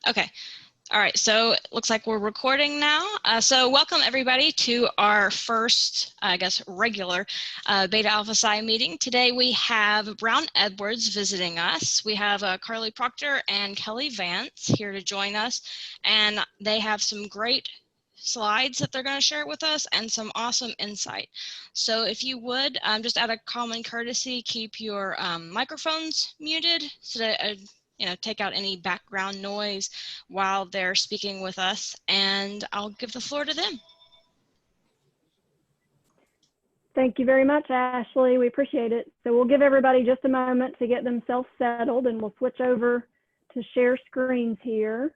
Okay. All right, so it looks like we're recording now. So welcome everybody to our first, I guess, regular Beta Alpha Psi meeting. Today we have Brown Edwards visiting us. We have Carly Proctor and Kelly Vance here to join us, and they have some great slides that they're going to share with us and some awesome insight. So if you would, just out of common courtesy, keep your microphones muted so that take out any background noise while they're speaking with us, and I'll give the floor to them. Thank you very much, Ashley. We appreciate it. So we'll give everybody just a moment to get themselves settled, and we'll switch over to share screens here.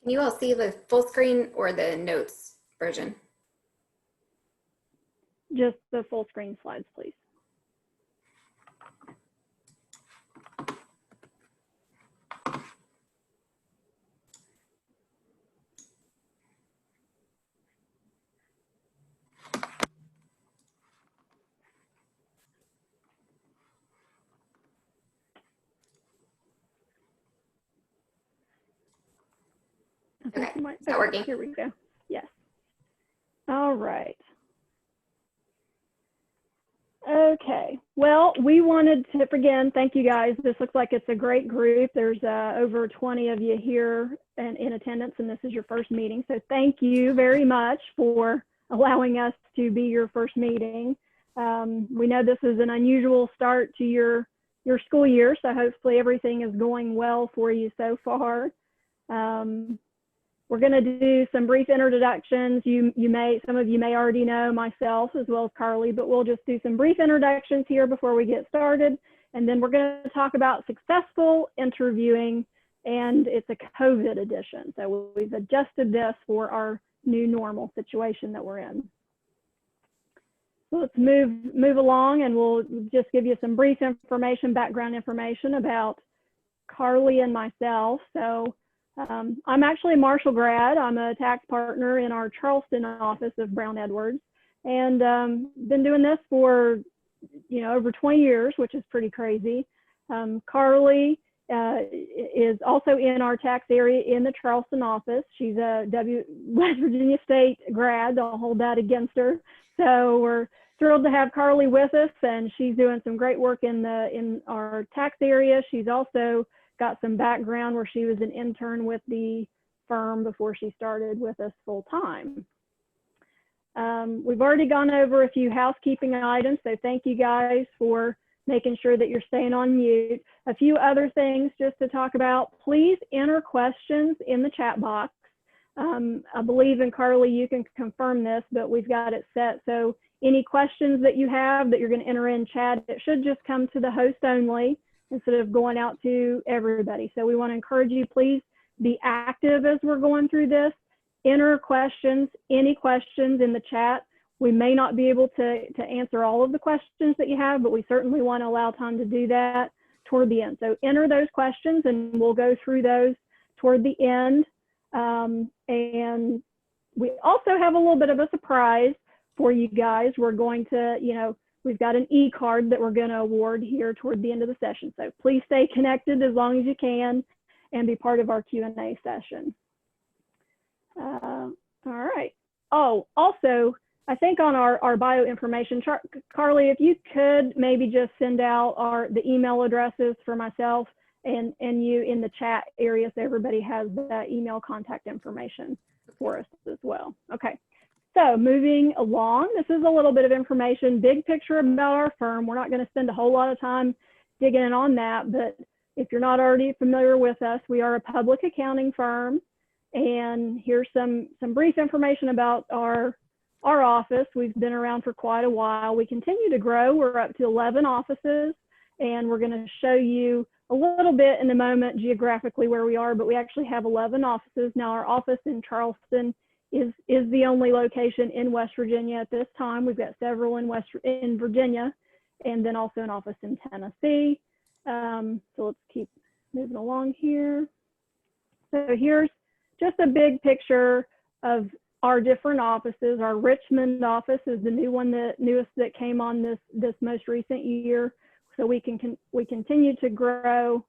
Can you all see the full screen or the notes version? Just the full screen slides, please. Okay, is that working? Here we go. Yes. All right. Okay. Well, we wanted to, again, thank you guys. This looks like it's a great group. There's over 20 of you here and in attendance, and this is your first meeting. So thank you very much for allowing us to be your first meeting. We know this is an unusual start to your school year, so hopefully everything is going well for you so far. We're going to do some brief introductions. Some of you may already know myself as well as Carly, but we'll just do some brief introductions here before we get started. And then we're going to talk about successful interviewing, and it's a COVID edition. So we've adjusted this for our new normal situation that we're in. So let's move along, and we'll just give you some brief information, background information about Carly and myself. So I'm actually a Marshall grad. I'm a tax partner in our Charleston office of Brown Edwards, and been doing this for over 20 years, which is pretty crazy. Carly is also in our tax area in the Charleston office. She's a West Virginia State grad. I'll hold that against her. So we're thrilled to have Carly with us, and she's doing some great work in our tax area. She's also got some background where she was an intern with the firm before she started with us full time. We've already gone over a few housekeeping items, so thank you guys for making sure that you're staying on mute. A few other things just to talk about. Please enter questions in the chat box. I believe, and Carly, you can confirm this, but we've got it set. So any questions that you have that you're going to enter in chat, it should just come to the host only instead of going out to everybody. So we want to encourage you, please be active as we're going through this. Enter questions, any questions in the chat. We may not be able to answer all of the questions that you have, but we certainly want to allow time to do that toward the end. So enter those questions, and we'll go through those toward the end. And we also have a little bit of a surprise for you guys. We're going to, we've got an e-card that we're going to award here toward the end of the session. So please stay connected as long as you can and be part of our Q&A session. All right. Oh, also, I think on our bio information, Carly, if you could maybe just send out the email addresses for myself and you in the chat area so everybody has the email contact information for us as well. Okay. So moving along, this is a little bit of information, big picture about our firm. We're not going to spend a whole lot of time digging in on that, but if you're not already familiar with us, we are a public accounting firm. And here's some brief information about our office. We've been around for quite a while. We continue to grow. We're up to 11 offices, and we're going to show you a little bit in a moment geographically where we are, but we actually have 11 offices. Now our office in Charleston is the only location in West Virginia at this time. We've got several in Virginia, and then also an office in Tennessee. So let's keep moving along here. So here's just a big picture of our different offices. Our Richmond office is the newest that came on this most recent year. So we continue to grow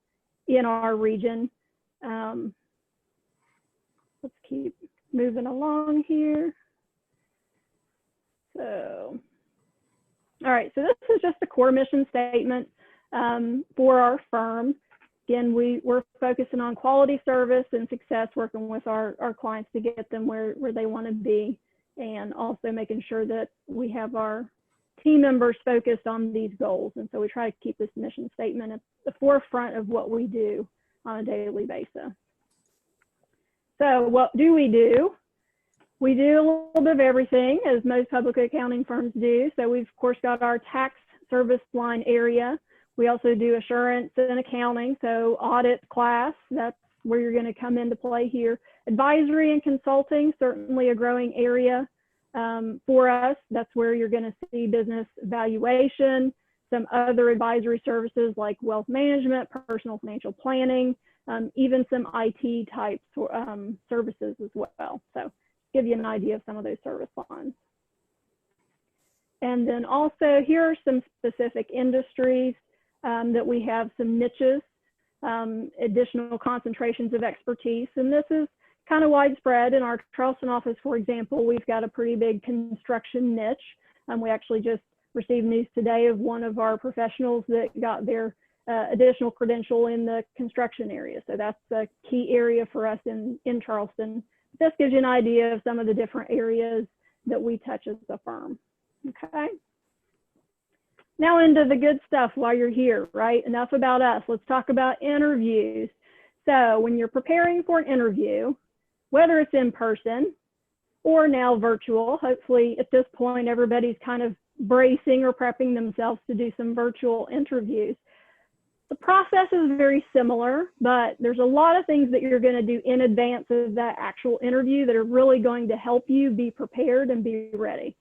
in our region. Let's keep moving along here. So, all right, so this is just a core mission statement for our firm. Again, we're focusing on quality service and success, working with our clients to get them where they want to be, and also making sure that we have our team members focused on these goals. And so we try to keep this mission statement at the forefront of what we do on a daily basis. So what do? We do a little bit of everything, as most public accounting firms do. So we've, of course, got our tax service line area. We also do assurance and accounting, so audit class, that's where you're going to come into play here. Advisory and consulting, certainly a growing area for us. That's where you're going to see business valuation, some other advisory services like wealth management, personal financial planning, even some IT type services as well. So give you an idea of some of those service lines. And then also here are some specific industries that we have some niches, additional concentrations of expertise. And this is kind of widespread. In our Charleston office, for example, we've got a pretty big construction niche. We actually just received news today of one of our professionals that got their additional credential in the construction area. So that's a key area for us in Charleston. This gives you an idea of some of the different areas that we touch as a firm. Okay. Now into the good stuff while you're here, right? Enough about us. Let's talk about interviews. So when you're preparing for an interview, whether it's in person or now virtual, hopefully at this point, everybody's kind of bracing or prepping themselves to do some virtual interviews. The process is very similar, but there's a lot of things that you're going to do in advance of that actual interview that are really going to help you be prepared and be ready.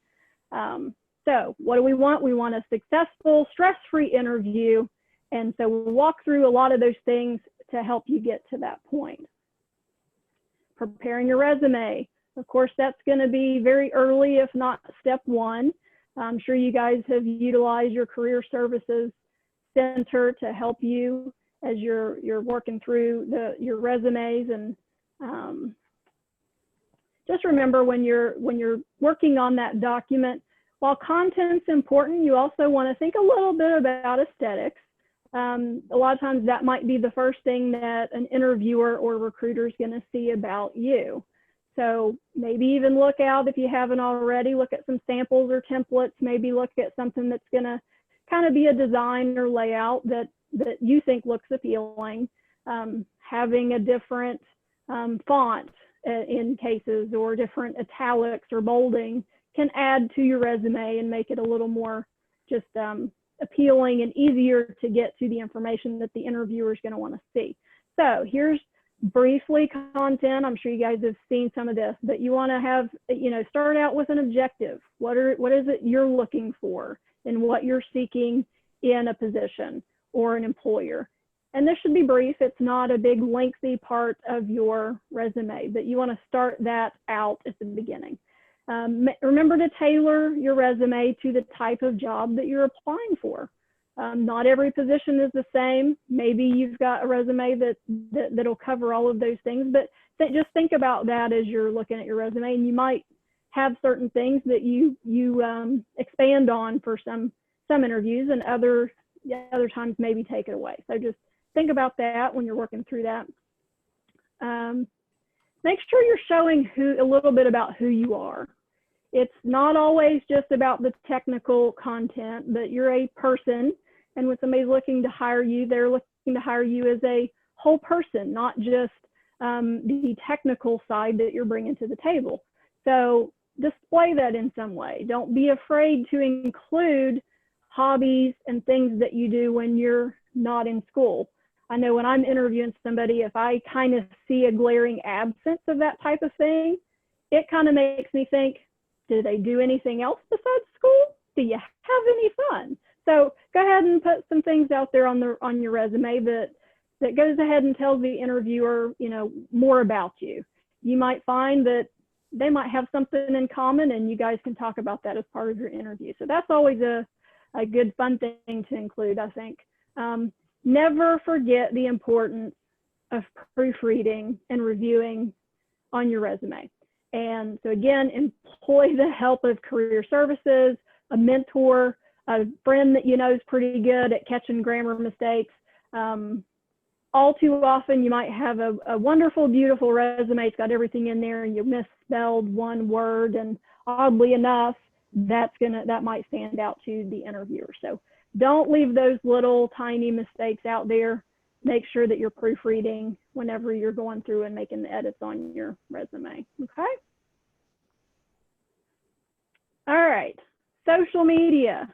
So what do we want? We want a successful, stress-free interview. And so we'll walk through a lot of those things to help you get to that point. Preparing your resume. Of course, that's going to be very early, if not step one. I'm sure you guys have utilized your career services center to help you as you're working through your resumes. And just remember when you're working on that document, while content's important, you also want to think a little bit about aesthetics. A lot of times that might be the first thing that an interviewer or recruiter is going to see about you. So maybe even look out, if you haven't already, look at some samples or templates, maybe look at something that's going to kind of be a design or layout that you think looks appealing. Having a different font in cases, or different italics or bolding, can add to your resume and make it a little more just appealing and easier to get to the information that the interviewer is going to want to see. So here's briefly content. I'm sure you guys have seen some of this, but you want to have, start out with an objective. What is it you're looking for and what you're seeking in a position or an employer? And this should be brief. It's not a big lengthy part of your resume, but you want to start that out at the beginning. Remember to tailor your resume to the type of job that you're applying for. Not every position is the same. Maybe you've got a resume that'll cover all of those things, but just think about that as you're looking at your resume, and you might have certain things that you expand on for some interviews, and other times maybe take it away. So just think about that when you're working through that. Make sure you're showing a little bit about who you are. It's not always just about the technical content, but you're a person, and when somebody's looking to hire you, they're looking to hire you as a whole person, not just the technical side that you're bringing to the table. So display that in some way. Don't be afraid to include hobbies and things that you do when you're not in school. I know when I'm interviewing somebody, if I kind of see a glaring absence of that type of thing, it kind of makes me think, do they do anything else besides school? Do you have any fun? So go ahead and put some things out there on your resume that goes ahead and tells the interviewer, more about you. you might find that they might have something in common, and you guys can talk about that as part of your interview. So that's always a good fun thing to include, I think. Never forget the importance of proofreading and reviewing on your resume. And so again, employ the help of career services, a mentor, a friend that you know is pretty good at catching grammar mistakes. All too often, you might have a wonderful, beautiful resume. It's got everything in there, and you misspelled one word, and oddly enough, that might stand out to the interviewer. So don't leave those little tiny mistakes out there. Make sure that you're proofreading whenever you're going through and making the edits on your resume. Okay. All right. Social media.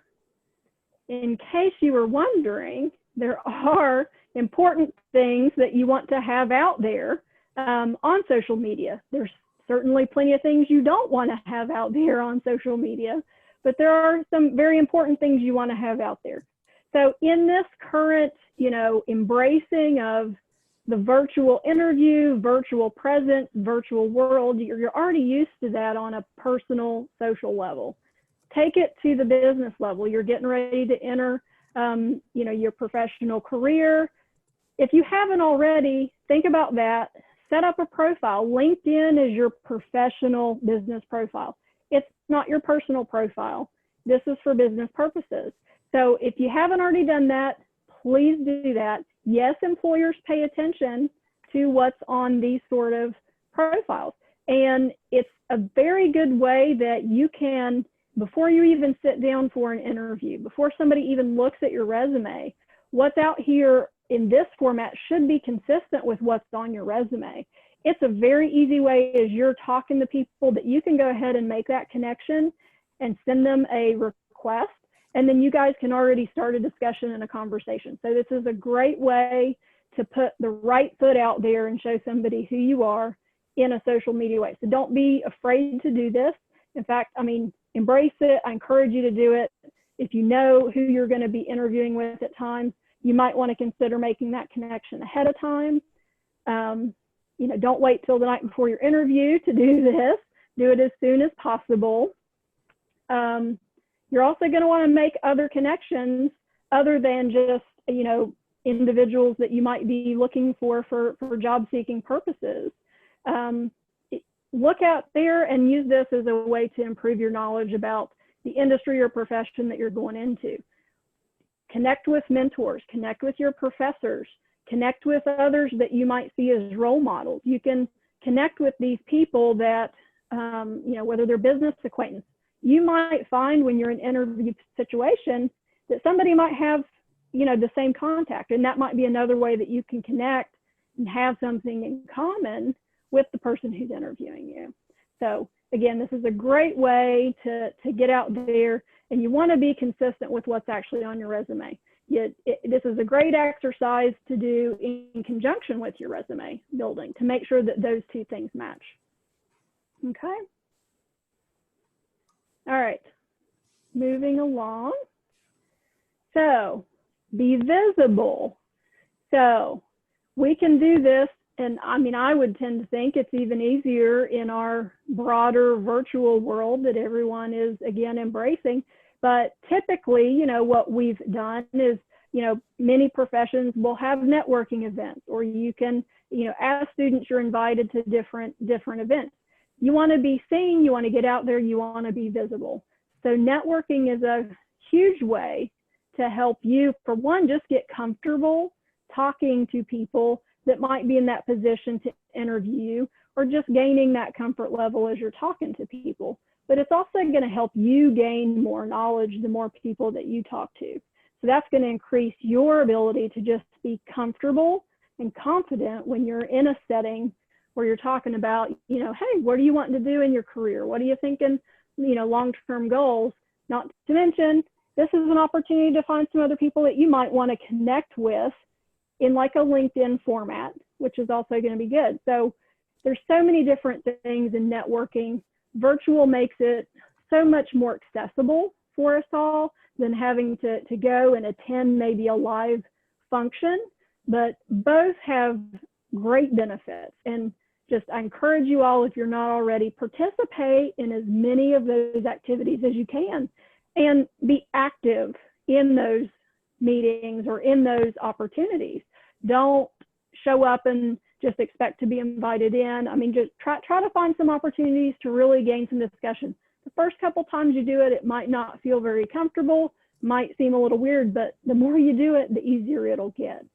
In case you were wondering, there are important things that you want to have out there on social media. There's certainly plenty of things you don't want to have out there on social media, but there are some very important things you want to have out there. So in this current, embracing of the virtual interview, virtual presence, virtual world, you're already used to that on a personal social level. Take it to the business level. You're getting ready to enter your professional career. If you haven't already, think about that. Set up a profile. LinkedIn is your professional business profile. It's not your personal profile. This is for business purposes. So if you haven't already done that, please do that. Yes, employers pay attention to what's on these sort of profiles. And it's a very good way that you can, before you even sit down for an interview, before somebody even looks at your resume, what's out here in this format should be consistent with what's on your resume. It's a very easy way as you're talking to people that you can go ahead and make that connection and send them a request. And then you guys can already start a discussion and a conversation. So this is a great way to put the right foot out there and show somebody who you are in a social media way. So don't be afraid to do this. In fact, embrace it. I encourage you to do it. If you know who you're going to be interviewing with at times, you might want to consider making that connection ahead of time. Don't wait till the night before your interview to do this. Do it as soon as possible. You're also going to want to make other connections other than just, individuals that you might be looking for job seeking purposes. Look out there and use this as a way to improve your knowledge about the industry or profession that you're going into. Connect with mentors, connect with your professors, connect with others that you might see as role models. You can connect with these people that, whether they're business acquaintances. You might find when you're in an interview situation that somebody might have, the same contact, and that might be another way that you can connect and have something in common with the person who's interviewing you. So again, this is a great way to get out there, and you want to be consistent with what's actually on your resume. This is a great exercise to do in conjunction with your resume building to make sure that those two things match. Okay. All right, moving along. So be visible. So we can do this, and I would tend to think it's even easier in our broader virtual world that everyone is, again, embracing. But typically, what we've done is, many professions will have networking events, or you can, as students, you're invited to different events. You want to be seen, you want to get out there, you want to be visible. So networking is a huge way to help you, for one, just get comfortable talking to people that might be in that position to interview you, or just gaining that comfort level as you're talking to people. But it's also going to help you gain more knowledge the more people that you talk to. So that's going to increase your ability to just be comfortable and confident when you're in a setting where you're talking about, hey, what are you wanting to do in your career? What are you thinking, long-term goals? Not to mention, this is an opportunity to find some other people that you might want to connect with in like a LinkedIn format, which is also going to be good. So there's so many different things in networking. Virtual makes it so much more accessible for us all than having to go and attend maybe a live function, but both have great benefits. And I encourage you all, if you're not already, participate in as many of those activities as you can and be active in those meetings or in those opportunities. Don't show up and just expect to be invited in. I mean, just try to find some opportunities to really gain some discussion. The first couple times you do it, it might not feel very comfortable, might seem a little weird, but the more you do it, the easier it'll get.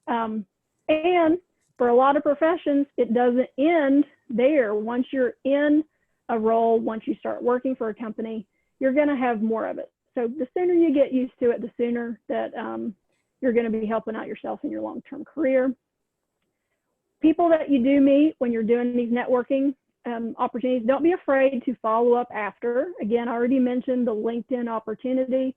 And for a lot of professions, it doesn't end there. Once you're in a role, once you start working for a company, you're going to have more of it. So the sooner you get used to it, the sooner that you're going to be helping out yourself in your long-term career. People that you do meet when you're doing these networking opportunities, don't be afraid to follow up after. Again, I already mentioned the LinkedIn opportunity.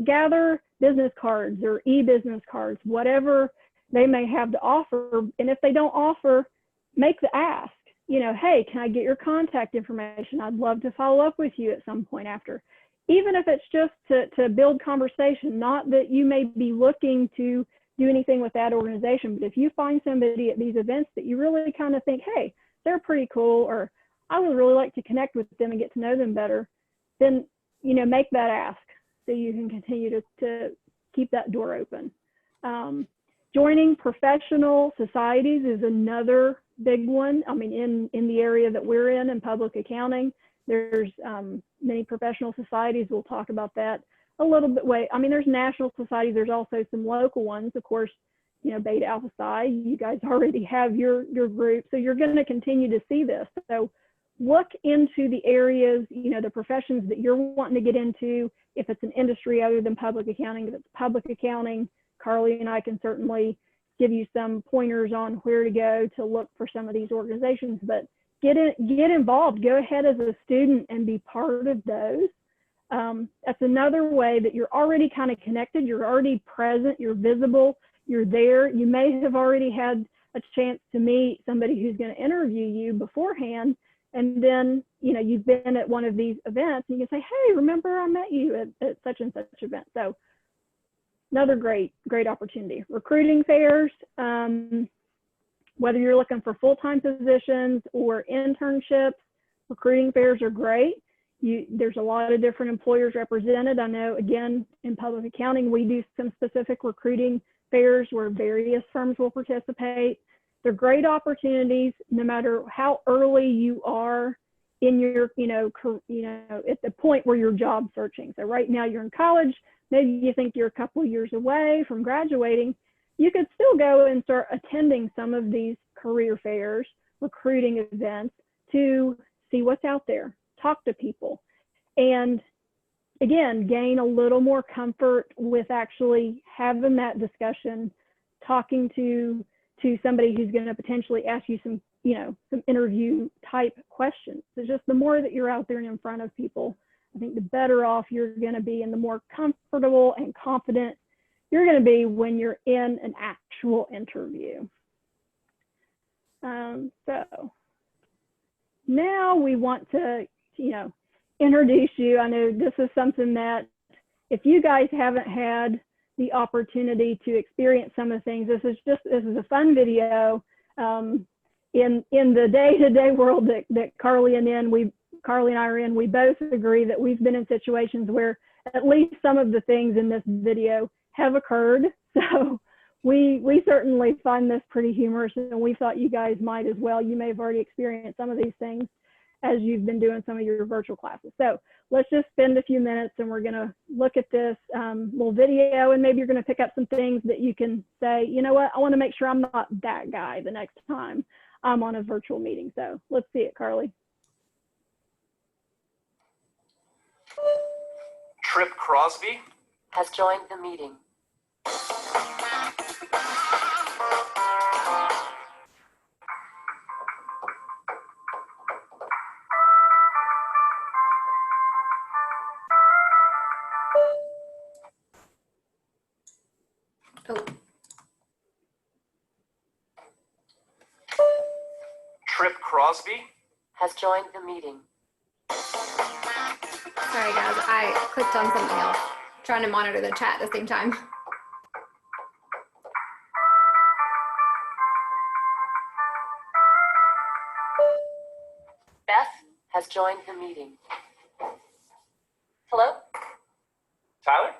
Gather business cards or e-business cards, whatever they may have to offer. And if they don't offer, make the ask. Hey, can I get your contact information? I'd love to follow up with you at some point after. Even if it's just to build conversation, not that you may be looking to do anything with that organization, but if you find somebody at these events that you really kind of think, hey, they're pretty cool, or I would really like to connect with them and get to know them better, then, make that ask so you can continue to keep that door open. Joining professional societies is another big one. I mean, in the area that we're in public accounting, there's many professional societies. We'll talk about that a little bit. There's national societies. There's also some local ones. Of course, Beta Alpha Psi, you guys already have your group. So you're going to continue to see this. So look into the areas, the professions that you're wanting to get into. If it's an industry other than public accounting, if it's public accounting, Carly and I can certainly give you some pointers on where to go to look for some of these organizations, but get involved. Go ahead as a student and be part of those. That's another way that you're already kind of connected. You're already present. You're visible. You're there. You may have already had a chance to meet somebody who's going to interview you beforehand. And then, you've been at one of these events and you can say, hey, remember I met you at such and such event. So another great opportunity. Recruiting fairs, whether you're looking for full-time positions or internships, recruiting fairs are great. There's a lot of different employers represented. I know, again, in public accounting, we do some specific recruiting fairs where various firms will participate. They're great opportunities, no matter how early you are in your, at the point where you're job searching. So right now you're in college, maybe you think you're a couple of years away from graduating. You could still go and start attending some of these career fairs, recruiting events to see what's out there, talk to people, and again, gain a little more comfort with actually having that discussion, talking to somebody who's going to potentially ask you some interview type questions. So just the more that you're out there and in front of people, I think the better off you're going to be and the more comfortable and confident you're going to be when you're in an actual interview. So now we want to, introduce you. I know this is something that if you guys haven't had the opportunity to experience some of the things, this is a fun video. In the day-to-day world that Carly and I are in, we both agree that we've been in situations where at least some of the things in this video have occurred. So we certainly find this pretty humorous, and we thought you guys might as well. You may have already experienced some of these things as you've been doing some of your virtual classes. So let's just spend a few minutes and we're gonna look at this little video, and maybe you're gonna pick up some things that you can say, you know what, I wanna make sure I'm not that guy the next time I'm on a virtual meeting. So let's see it, Carly. Trip Crosby has joined the meeting. Oh. Trip Crosby has joined the meeting. Sorry guys, I clicked on something else, trying to monitor the chat at the same time. has joined the meeting. Hello? Tyler?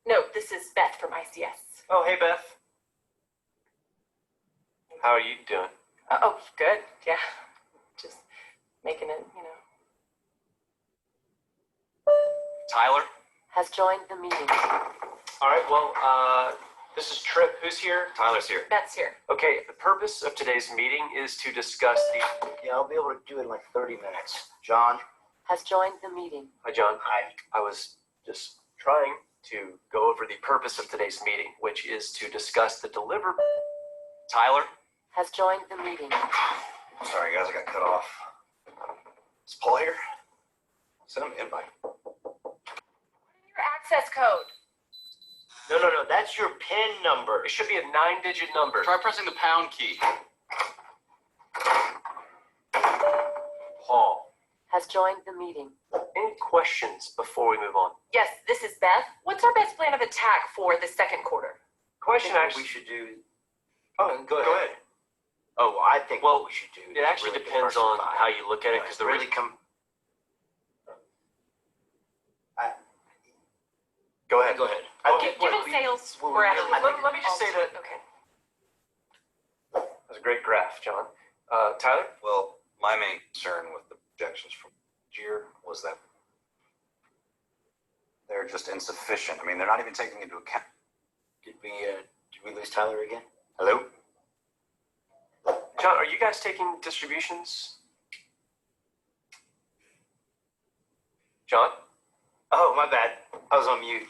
No, this is Beth from ICS. Oh, hey, Beth. How are you doing? Oh, good. Yeah. Just making it, Tyler? Has joined the meeting. All right, well, this is Trip. Who's here? Tyler's here. Beth's here. Okay, the purpose of today's meeting is to discuss the... Yeah, I'll be able to do it in like 30 minutes. John? Has joined the meeting. Hi, John. Hi. I was just trying to go over the purpose of today's meeting, which is to discuss the deliver... Tyler? Has joined the meeting. Sorry, guys, I got cut off. Is Paul here? Send him an invite. Your access code. No, that's your PIN number. It should be a 9-digit number. Try pressing the pound key. Paul. Has joined the meeting. Any questions before we move on? Yes, this is Beth. What's our best plan of attack for the second quarter? Question What actually... we should do. Oh, go ahead. Oh, I think Well, what we should do. It actually really depends on diversify. how you look at it, because the really come. Go ahead. Go ahead. Given sales, we're at let me just say that Okay. was a great graph, John. Tyler? Well, my main concern with the projections from last year was that they're just insufficient. I mean, they're not even taking into account. Did we lose Tyler again? Hello? John, are you guys taking distributions? John? Oh, my bad. I was on mute.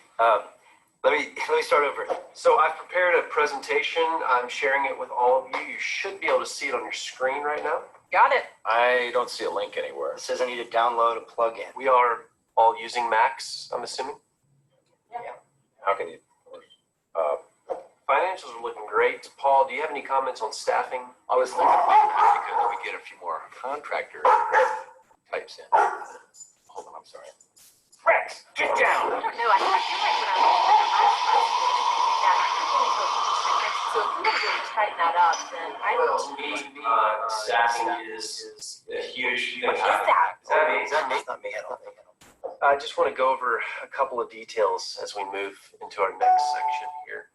Let me start over. So I've prepared a presentation. I'm sharing it with all of you. You should be able to see it on your screen right now. Got it. I don't see a link anywhere. It says I need to download a plugin. We are all using Macs, I'm assuming. How can you? Financials are looking great. Paul, do you have any comments on staffing? I was thinking because we get a few more contractor types in. Hold on, I'm sorry. Rex, get down! I don't know. I feel like when so if we really tighten that up, then I don't. To me, staffing is a huge thing. What is that? Is that me? It's not me. I don't think. I just want to go over a couple of details as we move into our next section here.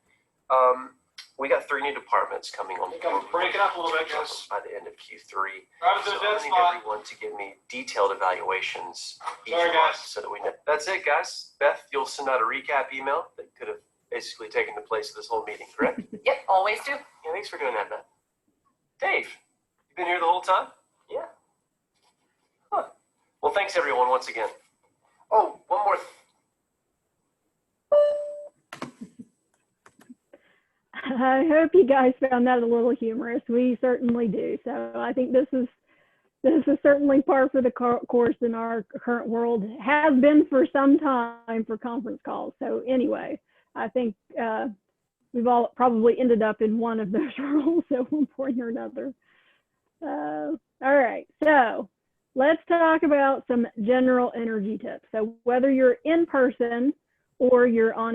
We got 3 new departments coming on board. Break it up a little bit, guys. By the end of Q3. Right to So the I dead need spot. everyone to give me detailed evaluations each Sorry, month guys. so that we know. That's it, guys. Beth, you'll send out a recap email that could have basically taken the place of this whole meeting, correct? Yep, always do. Yeah, thanks for doing that, Beth. Dave, you been here the whole time? Yeah. Huh. Well, thanks everyone once again. Oh, one more. I hope you guys found that a little humorous. We certainly do. So I think this is certainly par for the course in our current world. Has been for some time for conference calls. So anyway, I think we've all probably ended up in one of those roles at one point or another. All right, so let's talk about some general energy tips. So whether you're in person or you're on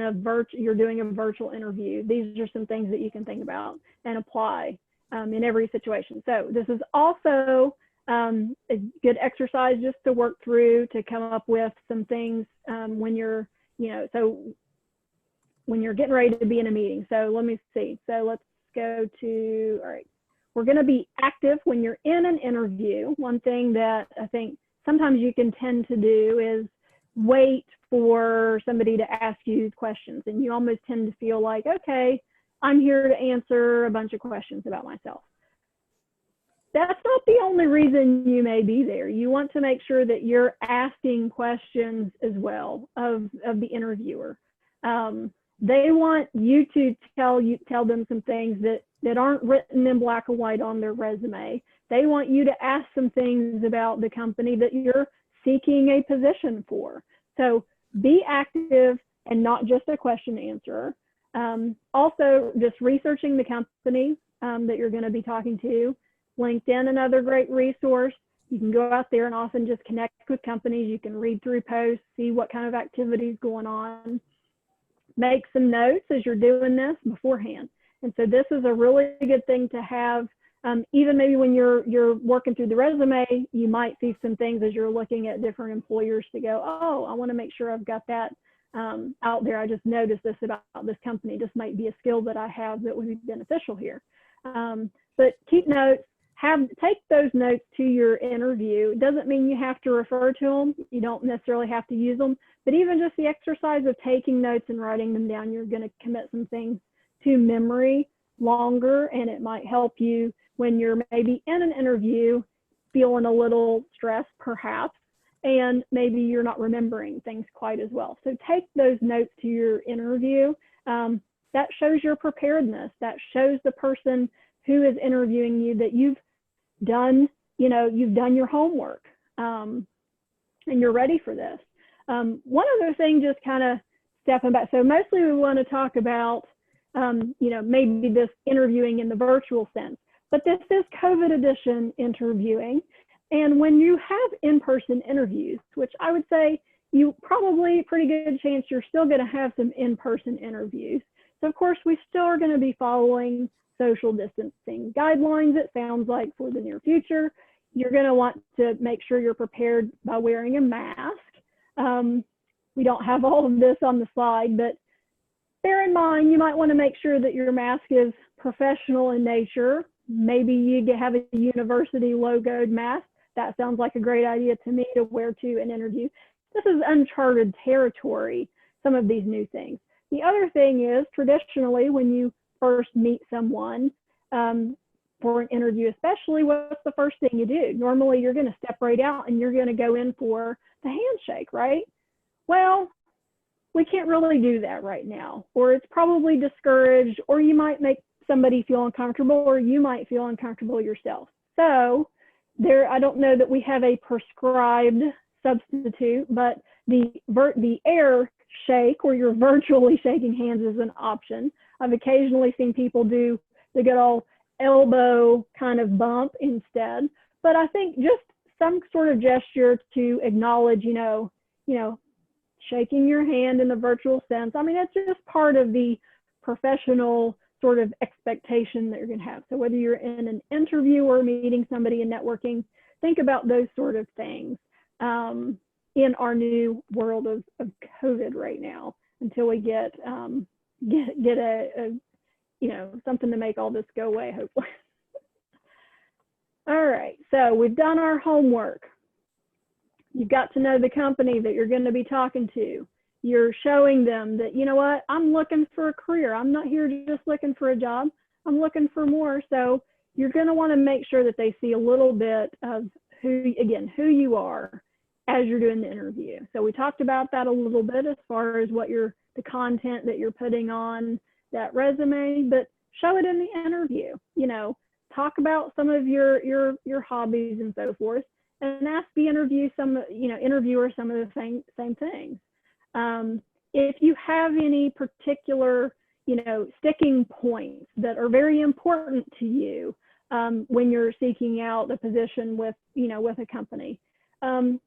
you're doing a virtual interview, these are some things that you can think about and apply in every situation. So this is also a good exercise just to work through to come up with some things when you're, when you're getting ready to be in a meeting. So let me see. So let's go to, all right. We're going to be active when you're in an interview. One thing that I think sometimes you can tend to do is wait for somebody to ask you questions, and you almost tend to feel like, okay, I'm here to answer a bunch of questions about myself. That's not the only reason you may be there. You want to make sure that you're asking questions as well of the interviewer. They want you to tell them some things that aren't written in black and white on their resume. They want you to ask some things about the company that you're seeking a position for. So be active and not just a question answerer. Also, just researching the company that you're going to be talking to. LinkedIn, another great resource. You can go out there and often just connect with companies. You can read through posts, see what kind of activities going on. Make some notes as you're doing this beforehand. And so this is a really good thing to have Even maybe when you're working through the resume, you might see some things as you're looking at different employers to go, oh, I want to make sure I've got that out there. I just noticed this about this company. This might be a skill that I have that would be beneficial here. But keep notes. Take those notes to your interview. It doesn't mean you have to refer to them. You don't necessarily have to use them, but even just the exercise of taking notes and writing them down, you're going to commit some things to memory longer, and it might help you when you're maybe in an interview feeling a little stressed perhaps, and maybe you're not remembering things quite as well. So take those notes to your interview. That shows your preparedness. That shows the person who is interviewing you that you've done your homework, and you're ready for this. One other thing, just kind of stepping back. So mostly we want to talk about, maybe this interviewing in the virtual sense, but this is COVID edition interviewing. And when you have in-person interviews, which I would say you probably pretty good chance you're still going to have some in-person interviews. So of course we still are going to be following social distancing guidelines, it sounds like, for the near future. You're going to want to make sure you're prepared by wearing a mask. We don't have all of this on the slide, but bear in mind, you might want to make sure that your mask is professional in nature. Maybe you have a university logoed mask. That sounds like a great idea to me to wear to an interview. This is uncharted territory, some of these new things. The other thing is, traditionally, when you first meet someone for an interview, especially, what's the first thing you do? Normally, you're going to step right out and you're going to go in for the handshake, right? Well, we can't really do that right now, or it's probably discouraged, or you might make somebody feel uncomfortable, or you might feel uncomfortable yourself. So I don't know that we have a prescribed substitute, but the air shake, where you're virtually shaking hands, is an option. I've occasionally seen people do the good old elbow kind of bump instead, but I think just some sort of gesture to acknowledge, shaking your hand in the virtual sense. I mean, it's just part of the professional sort of expectation that you're going to have. So whether you're in an interview or meeting somebody and networking, think about those sort of things in our new world of COVID right now, until we get something to make all this go away, hopefully. All right, so we've done our homework. You've got to know the company that you're going to be talking to. You're showing them that, you know what, I'm looking for a career. I'm not here just looking for a job. I'm looking for more. So you're going to want to make sure that they see a little bit of who you are as you're doing the interview. So we talked about that a little bit as far as the content that you're putting on that resume, but show it in the interview. Talk about some of your hobbies and so forth, and ask the interviewer some of the same things. If you have any particular, sticking points that are very important to you when you're seeking out a position with a company,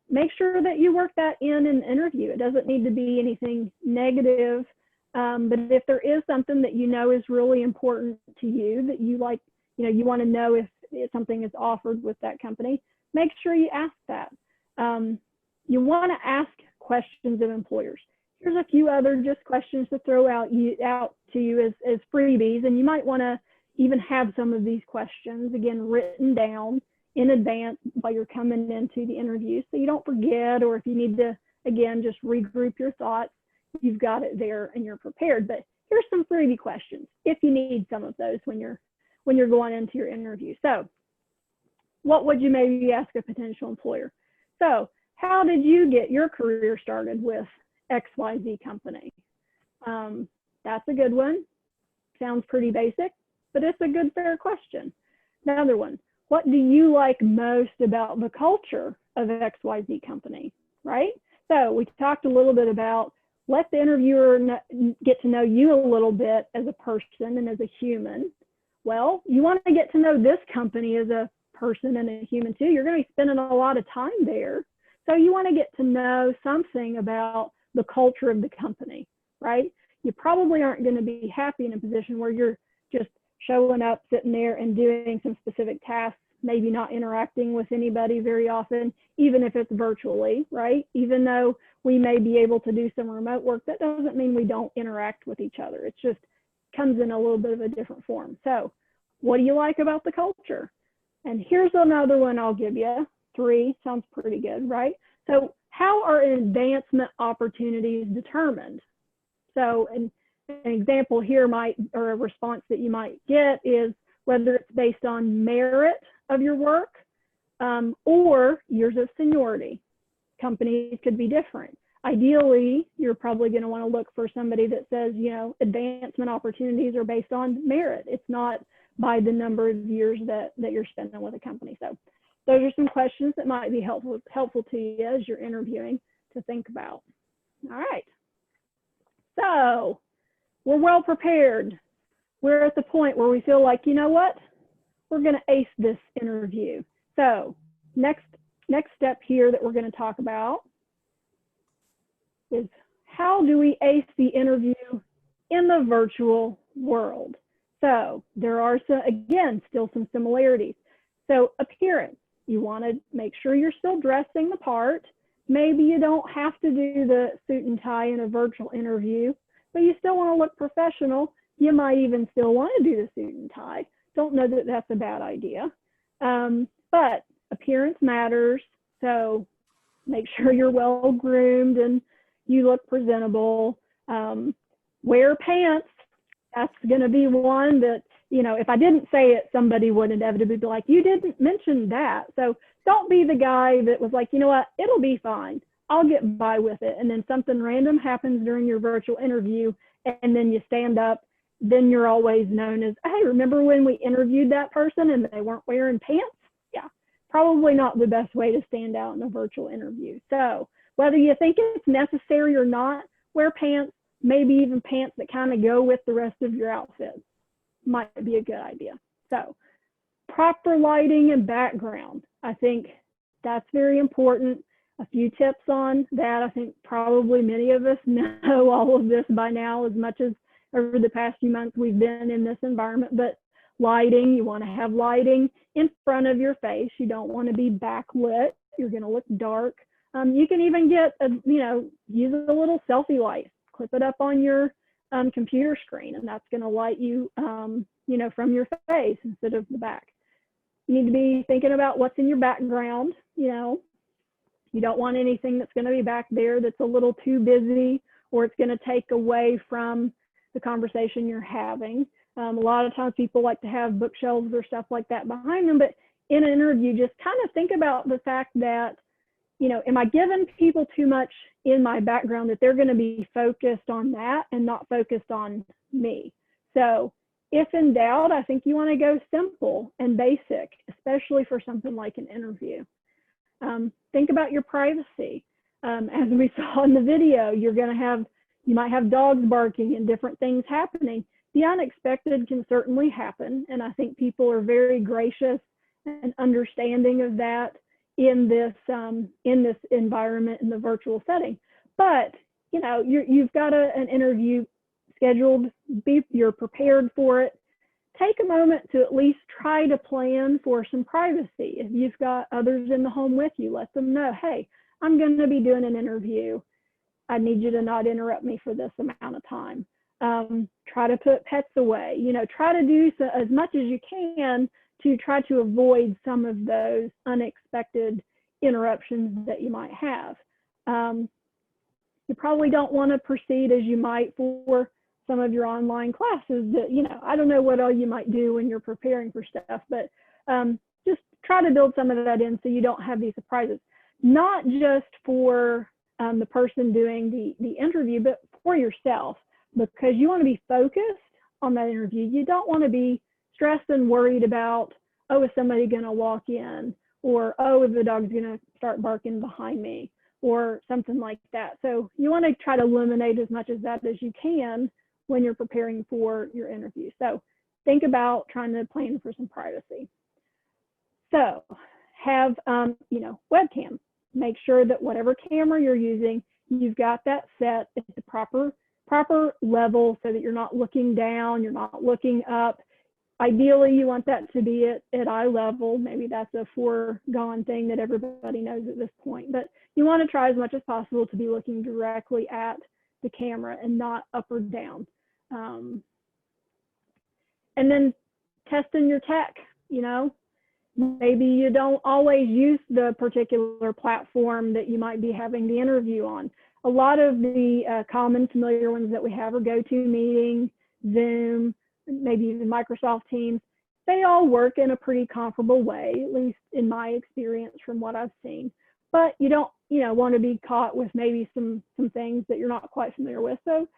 make sure that you work that in an interview. It doesn't need to be anything negative, but if there is something that is really important to you, that you like, you want to know if something is offered with that company, make sure you ask that. You want to ask questions of employers. Here's a few other just questions to throw out to you as freebies, and you might want to even have some of these questions, again, written down in advance while you're coming into the interview, so you don't forget, or if you need to, again, just regroup your thoughts, you've got it there and you're prepared. But here's some freebie questions if you need some of those when you're going into your interview. So what would you maybe ask a potential employer? So how did you get your career started with XYZ company? That's a good one. Sounds pretty basic, but it's a good, fair question. Another one, what do you like most about the culture of XYZ company, right? So we talked a little bit about, let the interviewer get to know you a little bit as a person and as a human. Well, you want to get to know this company as a person and a human too. You're going to be spending a lot of time there. So you want to get to know something about the culture of the company, right? You probably aren't going to be happy in a position where you're just showing up, sitting there and doing some specific tasks, maybe not interacting with anybody very often, even if it's virtually, right? Even though we may be able to do some remote work, that doesn't mean we don't interact with each other. It just comes in a little bit of a different form. So what do you like about the culture? And here's another one I'll give you. 3 sounds pretty good, right? So how are advancement opportunities determined? So an example here or a response that you might get is whether it's based on merit of your work or years of seniority. Companies could be different. Ideally, you're probably going to want to look for somebody that says, you know, advancement opportunities are based on merit. It's not by the number of years that you're spending with a company. So those are some questions that might be helpful to you as you're interviewing to think about. All right. So we're well prepared. We're at the point where we feel like, you know what, we're going to ace this interview. So next step here that we're going to talk about is how do we ace the interview in the virtual world? So there are still some similarities. So appearance, you want to make sure you're still dressing the part. Maybe you don't have to do the suit and tie in a virtual interview, but you still want to look professional. You might even still want to do the suit and tie. Don't know that that's a bad idea. But appearance matters. So make sure you're well groomed and you look presentable. Wear pants. That's going to be one that, you know, if I didn't say it, somebody would inevitably be like, you didn't mention that. So don't be the guy that was like, you know what, it'll be fine. I'll get by with it. And then something random happens during your virtual interview and then you stand up, then you're always known as, hey, remember when we interviewed that person and they weren't wearing pants? Yeah, probably not the best way to stand out in a virtual interview. So whether you think it's necessary or not, wear pants, maybe even pants that kind of go with the rest of your outfit. Might be a good idea. So proper lighting and background. I think that's very important. A few tips on that. I think probably many of us know all of this by now, as much as over the past few months we've been in this environment. But lighting, you want to have lighting in front of your face. You don't want to be backlit. You're going to look dark. You can even get use a little selfie light, clip it up on your computer screen, and that's going to light you, from your face instead of the back. You need to be thinking about what's in your background. You don't want anything that's going to be back there that's a little too busy or it's going to take away from the conversation you're having. A lot of times people like to have bookshelves or stuff like that behind them, but in an interview, just kind of think about the fact that, am I giving people too much in my background that they're going to be focused on that and not focused on me? So if in doubt, I think you want to go simple and basic, especially for something like an interview. Think about your privacy. As we saw in the video, you might have dogs barking and different things happening. The unexpected can certainly happen, and I think people are very gracious and understanding of that in this environment, in the virtual setting. But you've got an interview scheduled. You're prepared for it. Take a moment to at least try to plan for some privacy. If you've got others in the home with you, let them know, hey, I'm going to be doing an interview. I need you to not interrupt me for this amount of time. Try to put pets away. Try to do as much as you can to try to avoid some of those unexpected interruptions that you might have. You probably don't want to proceed as you might for some of your online classes that, I don't know what all you might do when you're preparing for stuff, but just try to build some of that in so you don't have these surprises, not just for the person doing the interview, but for yourself, because you want to be focused on that interview. You don't want to be stressed and worried about, oh, is somebody going to walk in, or, oh, is the dog's going to start barking behind me, or something like that. So you want to try to eliminate as much of that as you can when you're preparing for your interview. So think about trying to plan for some privacy. So have, webcam. Make sure that whatever camera you're using, you've got that set at the proper level so that you're not looking down, you're not looking up. Ideally, you want that to be at eye level. Maybe that's a foregone thing that everybody knows at this point, but you want to try as much as possible to be looking directly at the camera and not up or down. And then testing your tech, you know, maybe you don't always use the particular platform that you might be having the interview on. A lot of the common familiar ones that we have are GoToMeeting, Zoom, maybe even Microsoft Teams. They all work in a pretty comparable way, at least in my experience from what I've seen. But you don't, you know, want to be caught with maybe some things that you're not quite familiar with. So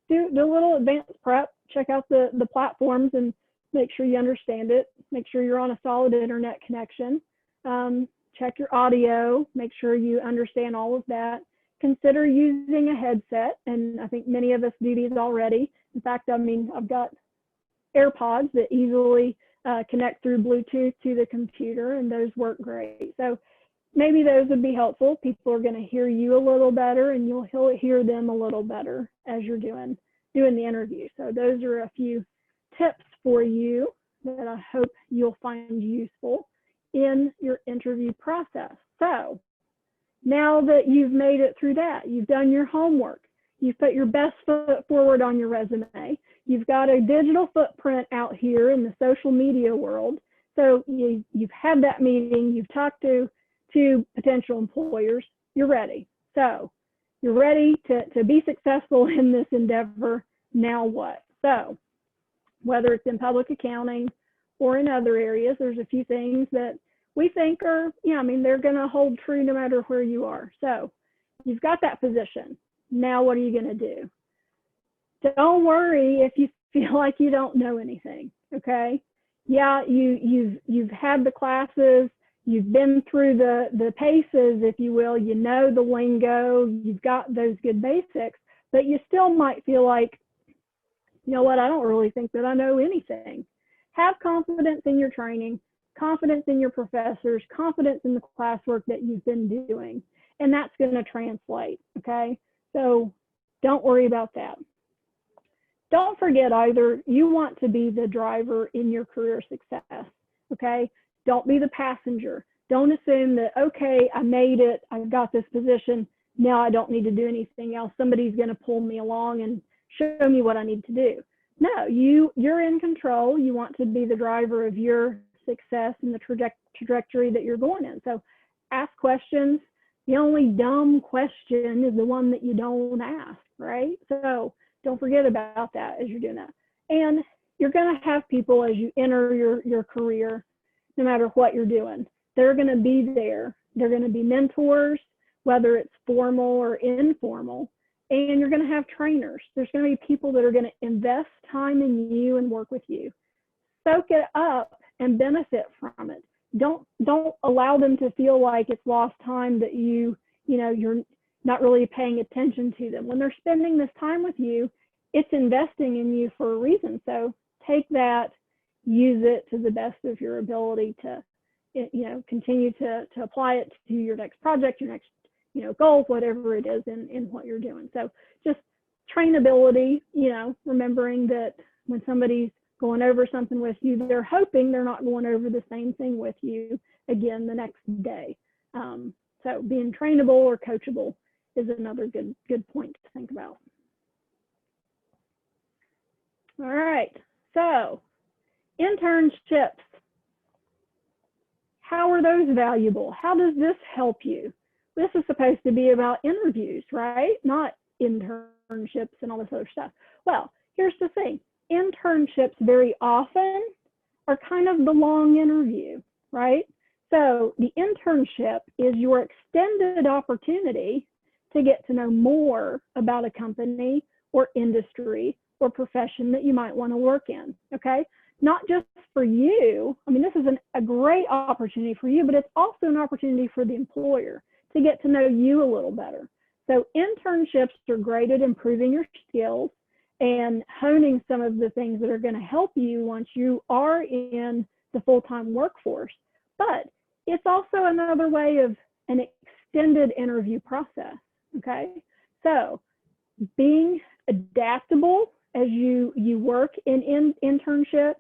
do a little advanced prep, check out the platforms and make sure you understand it. Make sure you're on a solid internet connection. Check your audio, make sure you understand all of that. Consider using a headset, and I think many of us do these already. In fact, I mean, I've got AirPods that easily connect through Bluetooth to the computer, and those work great. So maybe those would be helpful. People are going to hear you a little better, and you'll hear them a little better as you're doing the interview. So those are a few tips for you that I hope you'll find useful in your interview process. So now that you've made it through that, you've done your homework, you've put your best foot forward on your resume, you've got a digital footprint out here in the social media world. So you've had that meeting, you've talked to potential employers, you're ready. So you're ready to be successful in this endeavor. Now what? So whether it's in public accounting or in other areas, there's a few things that we think are, I mean, they're going to hold true no matter where you are. So you've got that position. Now what are you going to do? Don't worry if you feel like you don't know anything, okay? Yeah, you've had the classes, you've been through the paces, if you will, you know the lingo, you've got those good basics, but you still might feel like, you know what, I don't really think that I know anything. Have confidence in your training, confidence in your professors, confidence in the classwork that you've been doing, and that's going to translate, okay? So don't worry about that. Don't forget either, you want to be the driver in your career success, okay? Don't be the passenger. Don't assume that, okay, I made it, I've got this position, now I don't need to do anything else. Somebody's going to pull me along and show me what I need to do. No, you're in control. You want to be the driver of your success and the trajectory that you're going in. So ask questions. The only dumb question is the one that you don't ask, right? So don't forget about that as you're doing that. And you're going to have people as you enter your career, no matter what you're doing. They're going to be there. They're going to be mentors, whether it's formal or informal. And you're going to have trainers. There's going to be people that are going to invest time in you and work with you. Soak it up and benefit from it. Don't allow them to feel like it's lost time that you're not really paying attention to them. When they're spending this time with you, it's investing in you for a reason. So take that, use it to the best of your ability to, continue to apply it to your next project, your next goals, whatever it is in what you're doing. So just trainability, remembering that when somebody's going over something with you, they're hoping they're not going over the same thing with you again the next day. So being trainable or coachable is another good point to think about. All right, so internships. How are those valuable? How does this help you? This is supposed to be about interviews, right? Not internships and all this other stuff. Well, here's the thing. Internships very often are kind of the long interview, right? So the internship is your extended opportunity to get to know more about a company or industry or profession that you might want to work in, okay? Not just for you. I mean, this is a great opportunity for you, but it's also an opportunity for the employer to get to know you a little better. So internships are great at improving your skills and honing some of the things that are going to help you once you are in the full-time workforce. But it's also another way of an extended interview process, okay? So being adaptable as you work in internships,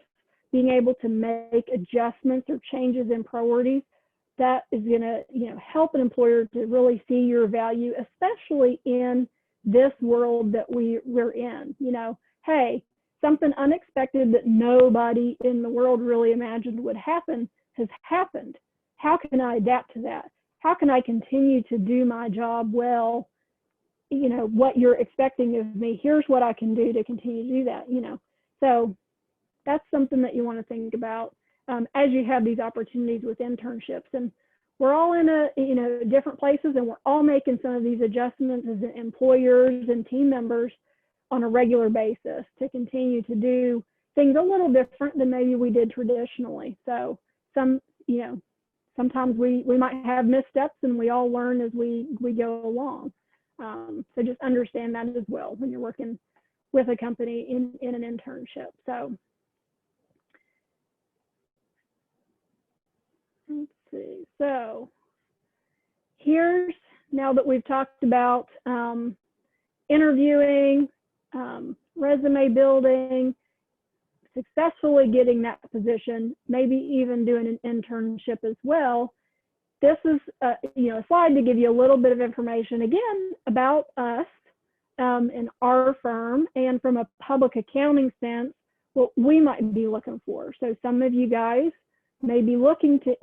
being able to make adjustments or changes in priorities, that is going to, help an employer to really see your value, especially in this world that we're in. Hey, something unexpected that nobody in the world really imagined would happen has happened. How can I adapt to that? How can I continue to do my job well? What you're expecting of me, here's what I can do to continue to do that, So that's something that you want to think about as you have these opportunities with internships. And we're all in different places, and we're all making some of these adjustments as employers and team members on a regular basis to continue to do things a little different than maybe we did traditionally. So sometimes we might have missteps, and we all learn as we go along. So just understand that as well when you're working with a company in an internship. So let's see. So here's, now that we've talked about interviewing, resume building, successfully getting that position, maybe even doing an internship as well. This is a slide to give you a little bit of information again about us and our firm, and from a public accounting sense, what we might be looking for. So some of you guys may be looking to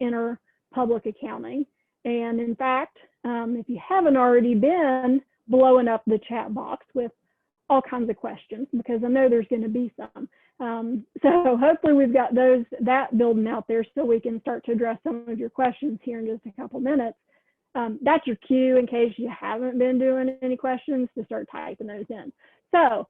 enter public accounting, and in fact, if you haven't already been blowing up the chat box with all kinds of questions, because I know there's going to be some. So hopefully we've got that building out there so we can start to address some of your questions here in just a couple minutes. That's your cue in case you haven't been doing any questions to start typing those in. So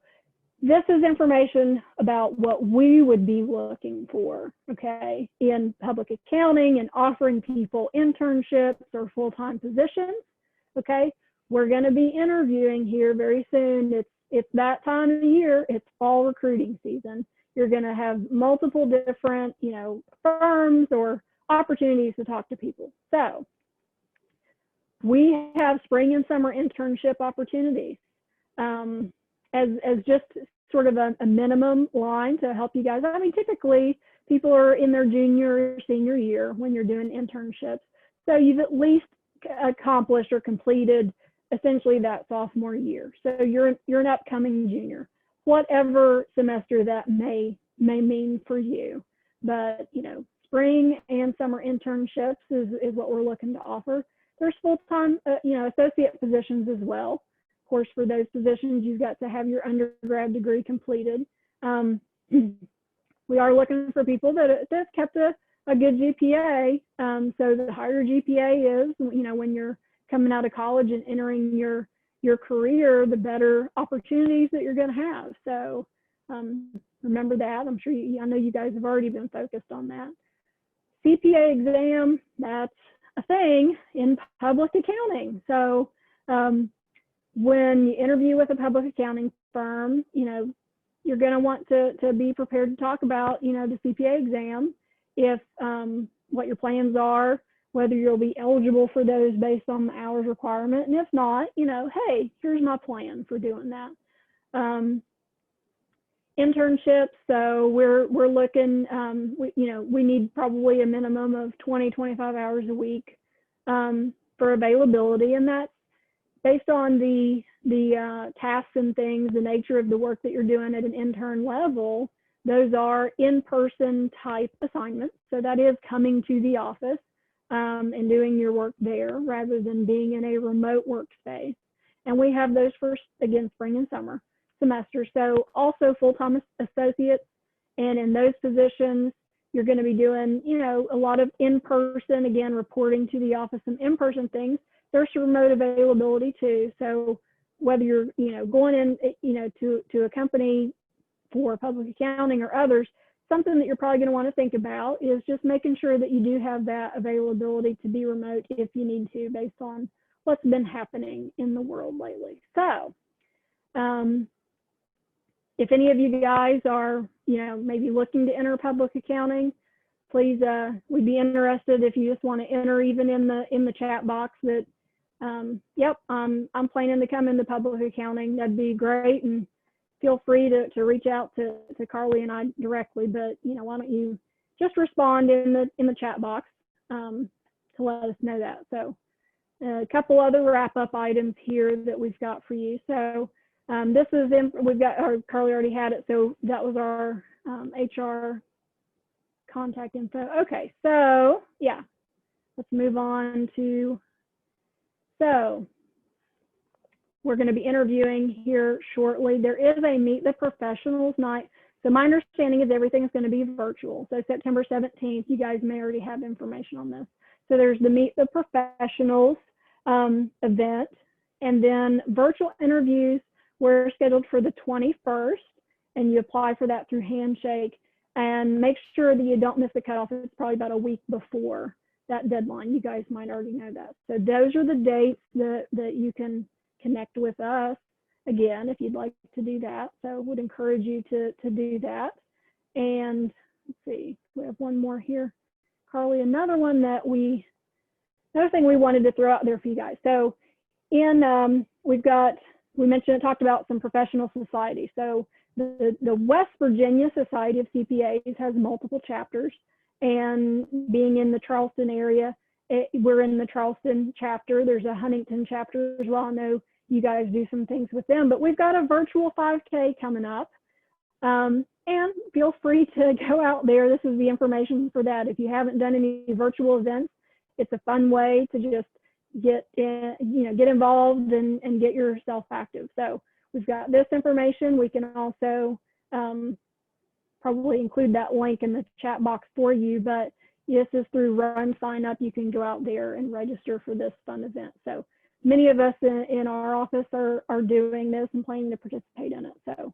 this is information about what we would be looking for, okay, in public accounting and offering people internships or full-time positions, okay? We're going to be interviewing here very soon. It's that time of the year. It's fall recruiting season. You're going to have multiple different, firms or opportunities to talk to people. So we have spring and summer internship opportunities as just sort of a minimum line to help you guys. I mean, typically people are in their junior or senior year when you're doing internships. So you've at least accomplished or completed essentially that sophomore year. So you're an upcoming junior, whatever semester that may mean for you. But spring and summer internships is what we're looking to offer. There's full-time associate positions as well. Of course, for those positions, you've got to have your undergrad degree completed. We are looking for people that have kept a good GPA. So the higher GPA is, when you're coming out of college and entering your career, the better opportunities that you're going to have. So remember that. I'm sure I know you guys have already been focused on that. CPA exam, that's a thing in public accounting. So when you interview with a public accounting firm, you're going to want to be prepared to talk about, the CPA exam, if what your plans are, whether you'll be eligible for those based on the hours requirement. And if not, hey, here's my plan for doing that. Internships, so we're looking, we need probably a minimum of 20-25 hours a week for availability, and that's based on the tasks and things, the nature of the work that you're doing at an intern level. Those are in-person type assignments, so that is coming to the office and doing your work there rather than being in a remote workspace. And we have those for, again, spring and summer semester. So also full-time associates, and in those positions, you're going to be doing, a lot of in-person, again, reporting to the office and in-person things. There's remote availability too. So whether you're, going in, to a company for public accounting or others, something that you're probably going to want to think about is just making sure that you do have that availability to be remote if you need to, based on what's been happening in the world lately. So if any of you guys are, maybe looking to enter public accounting, please, we'd be interested if you just want to enter even in the chat box that, yep, I'm planning to come into public accounting. That'd be great. And feel free to reach out to Carly and I directly, but why don't you just respond in the chat box to let us know that. So a couple other wrap-up items here that we've got for you. So this is we've got, or Carly already had it, so that was our HR contact info. Okay, so yeah, let's move on to, so we're going to be interviewing here shortly. There is a Meet the Professionals night. So my understanding is everything is going to be virtual. So September 17th, you guys may already have information on this. So there's the Meet the Professionals event, and then virtual interviews were scheduled for the 21st, and you apply for that through Handshake. And make sure that you don't miss the cutoff. It's probably about a week before that deadline. You guys might already know that. So those are the dates that you can connect with us again if you'd like to do that. So would encourage you to do that. And let's see, we have one more here, Carly. Another thing we wanted to throw out there for you guys. So in we talked about some professional societies. So the West Virginia Society of CPAs has multiple chapters, and being in the Charleston area, we're in the Charleston chapter. There's a Huntington chapter as well. I know you guys do some things with them, but we've got a virtual 5K coming up. And feel free to go out there. This is the information for that. If you haven't done any virtual events, it's a fun way to just get involved and get yourself active. So we've got this information. We can also probably include that link in the chat box for you, but this is through Run Sign Up. You can go out there and register for this fun event. So many of us in our office are doing this and planning to participate in it. So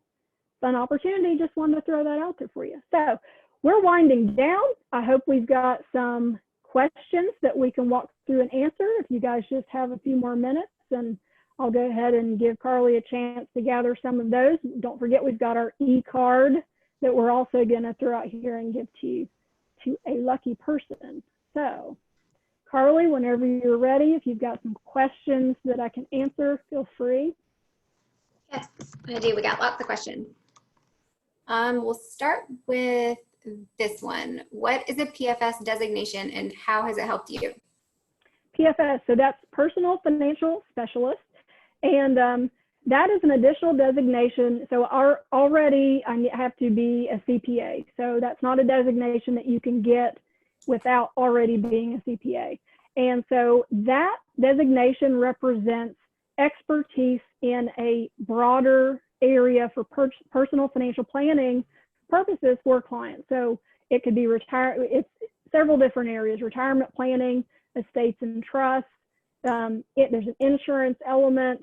fun opportunity, just wanted to throw that out there for you. So we're winding down. I hope we've got some questions that we can walk through and answer. If you guys just have a few more minutes, and I'll go ahead and give Carly a chance to gather some of those. Don't forget, we've got our e-card that we're also gonna throw out here and give to a lucky person. So Carly, whenever you're ready, if you've got some questions that I can answer, feel free. Yes, I do. We got lots of questions. We'll start with this one. What is a PFS designation and how has it helped you? PFS, so that's Personal Financial Specialist. And that is an additional designation. So already I have to be a CPA. So that's not a designation that you can get without already being a CPA. And so that designation represents expertise in a broader area for personal financial planning purposes for clients. So it could be it's several different areas: retirement planning, estates and trusts. There's an insurance element,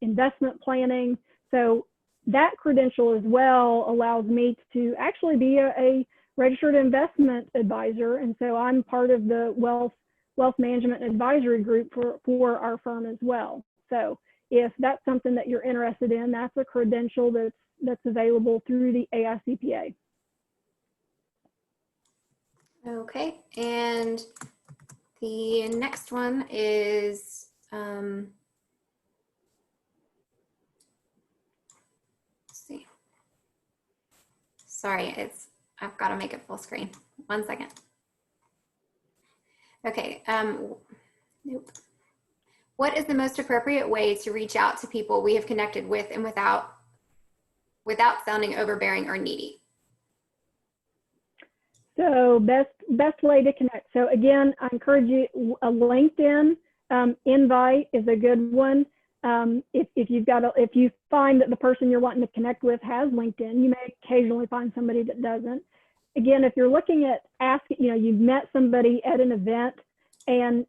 investment planning. So that credential as well allows me to actually be a registered investment advisor. And so I'm part of the wealth management advisory group for our firm as well. So if that's something that you're interested in, that's a credential that's available through the AICPA. Okay, and the next one is, let's see. Sorry, I've got to make it full screen. 1 second. Okay, nope. What is the most appropriate way to reach out to people we have connected with and without sounding overbearing or needy? So best way to connect. So again, I encourage you, a LinkedIn invite is a good one. If you find that the person you're wanting to connect with has LinkedIn, you may occasionally find somebody that doesn't. Again, if you're looking at asking, you've met somebody at an event and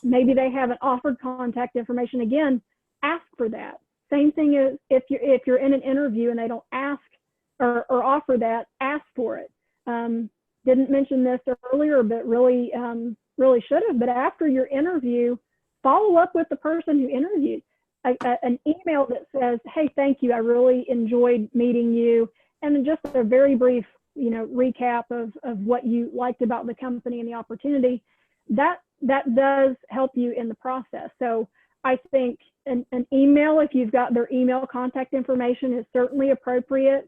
maybe they haven't offered contact information, again, ask for that. Same thing as if you're in an interview and they don't ask or offer that, ask for it. Didn't mention this earlier, but really should have. But after your interview, follow up with the person who interviewed. An email that says, "Hey, thank you. I really enjoyed meeting you," and just a very brief, recap of what you liked about the company and the opportunity. That does help you in the process. So I think an email, if you've got their email contact information, is certainly appropriate.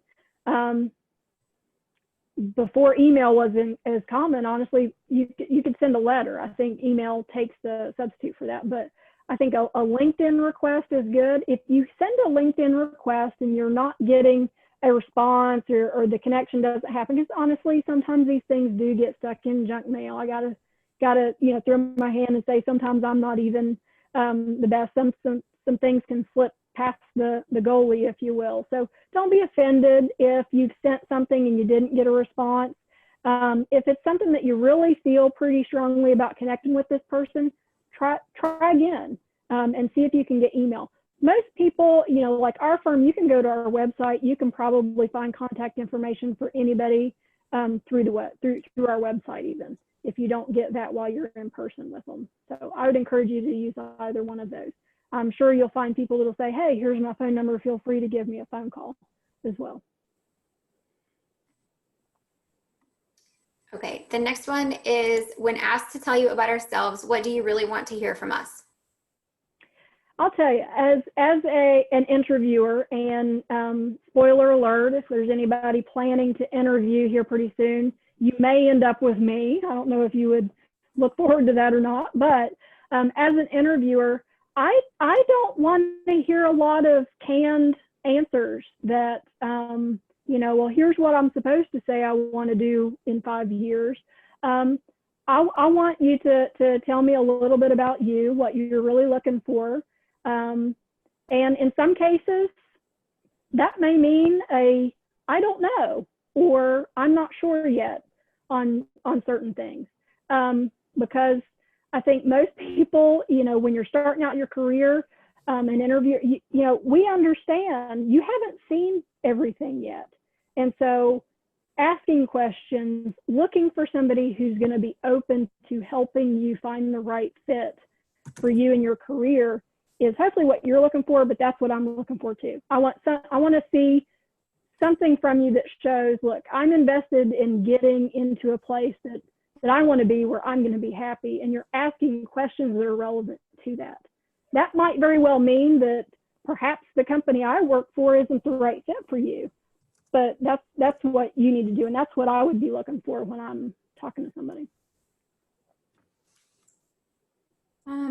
Before email wasn't as common, honestly, you could send a letter. I think email takes the substitute for that, but I think a LinkedIn request is good. If you send a LinkedIn request and you're not getting a response or the connection doesn't happen, because honestly, sometimes these things do get stuck in junk mail. I gotta throw my hand and say sometimes I'm not even the best. Some things can slip past the goalie, if you will. So don't be offended if you've sent something and you didn't get a response. If it's something that you really feel pretty strongly about connecting with this person, try again and see if you can get email. Most people, like our firm, you can go to our website. You can probably find contact information for anybody through our website, even if you don't get that while you're in person with them. So I would encourage you to use either one of those. I'm sure you'll find people that'll say, hey, here's my phone number. Feel free to give me a phone call as well. Okay, the next one is, when asked to tell you about ourselves, what do you really want to hear from us? I'll tell you, as an interviewer, and spoiler alert, if there's anybody planning to interview here pretty soon, you may end up with me. I don't know if you would look forward to that or not, but as an interviewer, I don't want to hear a lot of canned answers that, well, here's what I'm supposed to say I want to do in 5 years. I want you to tell me a little bit about you, what you're really looking for. And in some cases, that may mean I don't know, or I'm not sure yet on certain things. Because I think most people, when you're starting out your career, an interview, we understand you haven't seen everything yet. And so asking questions, looking for somebody who's going to be open to helping you find the right fit for you in your career is hopefully what you're looking for, but that's what I'm looking for too. I want to see something from you that shows, look, I'm invested in getting into a place that I want to be, where I'm going to be happy, and you're asking questions that are relevant to that. That might very well mean that perhaps the company I work for isn't the right fit for you, but that's what you need to do, and that's what I would be looking for when I'm talking to somebody.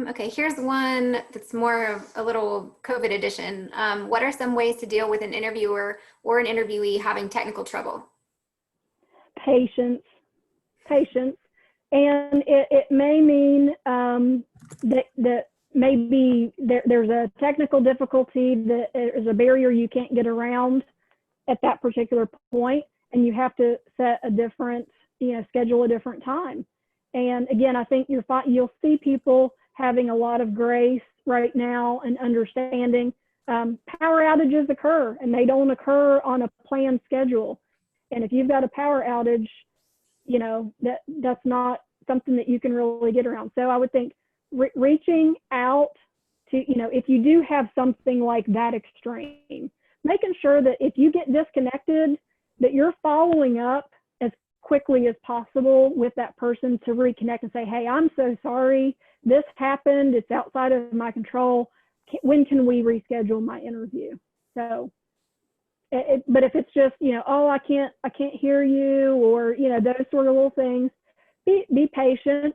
Okay, here's one that's more of a little COVID edition. What are some ways to deal with an interviewer or an interviewee having technical trouble? Patience. And it may mean that maybe there's a technical difficulty, that there's a barrier you can't get around at that particular point, and you have to set a different, schedule a different time. And again, I think you'll see people having a lot of grace right now and understanding. Power outages occur, and they don't occur on a planned schedule. And if you've got a power outage, that's not something that you can really get around. So I would think reaching out to, if you do have something like that extreme, making sure that if you get disconnected, that you're following up as quickly as possible with that person to reconnect and say, hey, I'm so sorry, this happened, it's outside of my control. When can we reschedule my interview? So, but if it's just, oh, I can't hear you, or, those sort of little things, be patient.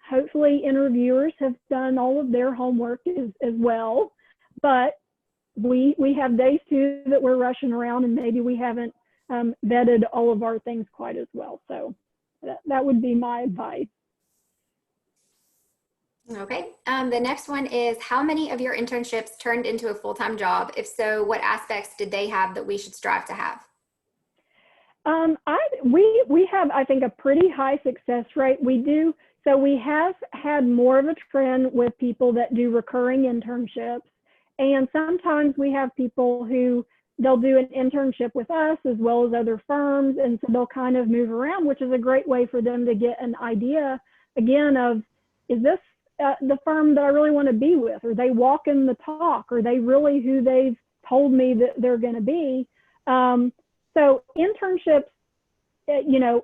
Hopefully interviewers have done all of their homework as well, but we have days too that we're rushing around, and maybe we haven't vetted all of our things quite as well. So that would be my advice. Okay, the next one is, how many of your internships turned into a full-time job? If so, what aspects did they have that we should strive to have? We have, I think, a pretty high success rate. We do. So we have had more of a trend with people that do recurring internships. And sometimes we have people who they'll do an internship with us as well as other firms. And so they'll kind of move around, which is a great way for them to get an idea, again, of, is this the firm that I really want to be with? Are they walking the talk? Are they really who they've told me that they're going to be? So internships,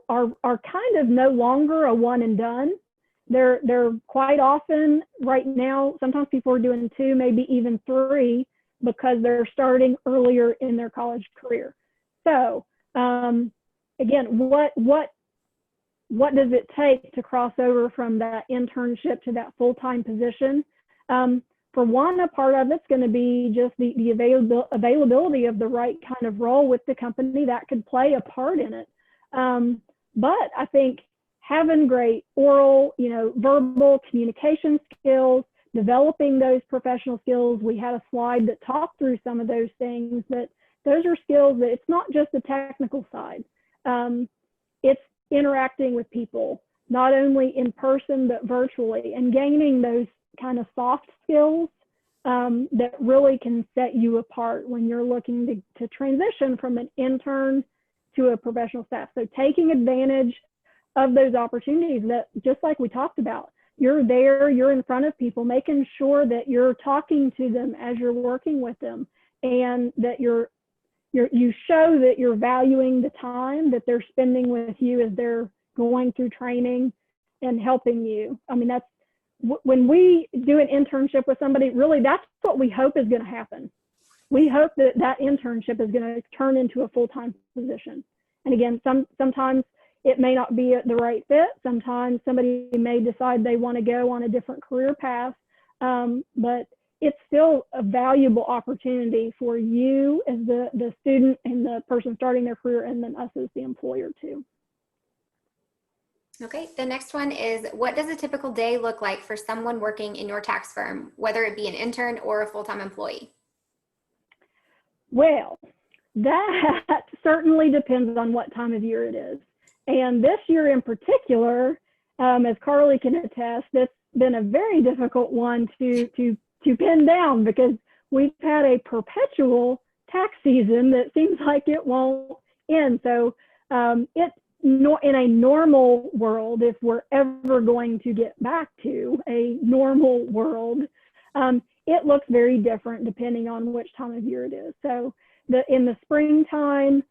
are kind of no longer a one and done. they're quite often right now, sometimes people are doing 2, maybe even 3, because they're starting earlier in their college career. So again, what does it take to cross over from that internship to that full-time position? For one, a part of it's going to be just the availability of the right kind of role with the company that could play a part in it. But I think having great oral, verbal communication skills, developing those professional skills. We had a slide that talked through some of those things, that those are skills that it's not just the technical side. It's interacting with people, not only in person, but virtually, and gaining those kind of soft skills that really can set you apart when you're looking to transition from an intern to a professional staff. So taking advantage of those opportunities that, just like we talked about, you're there, you're in front of people, making sure that you're talking to them as you're working with them, and that you show that you're valuing the time that they're spending with you as they're going through training and helping you. I mean, that's when we do an internship with somebody, really that's what we hope is going to happen. We hope that that internship is going to turn into a full-time position. And again, sometimes it may not be the right fit. Sometimes somebody may decide they want to go on a different career path, but it's still a valuable opportunity for you as the student and the person starting their career, and then us as the employer too. Okay, the next one is, what does a typical day look like for someone working in your tax firm, whether it be an intern or a full-time employee? Well, that certainly depends on what time of year it is. And this year in particular, as Carly can attest, it's been a very difficult one to pin down, because we've had a perpetual tax season that seems like it won't end. So in a normal world, if we're ever going to get back to a normal world, it looks very different depending on which time of year it is. So in the springtime,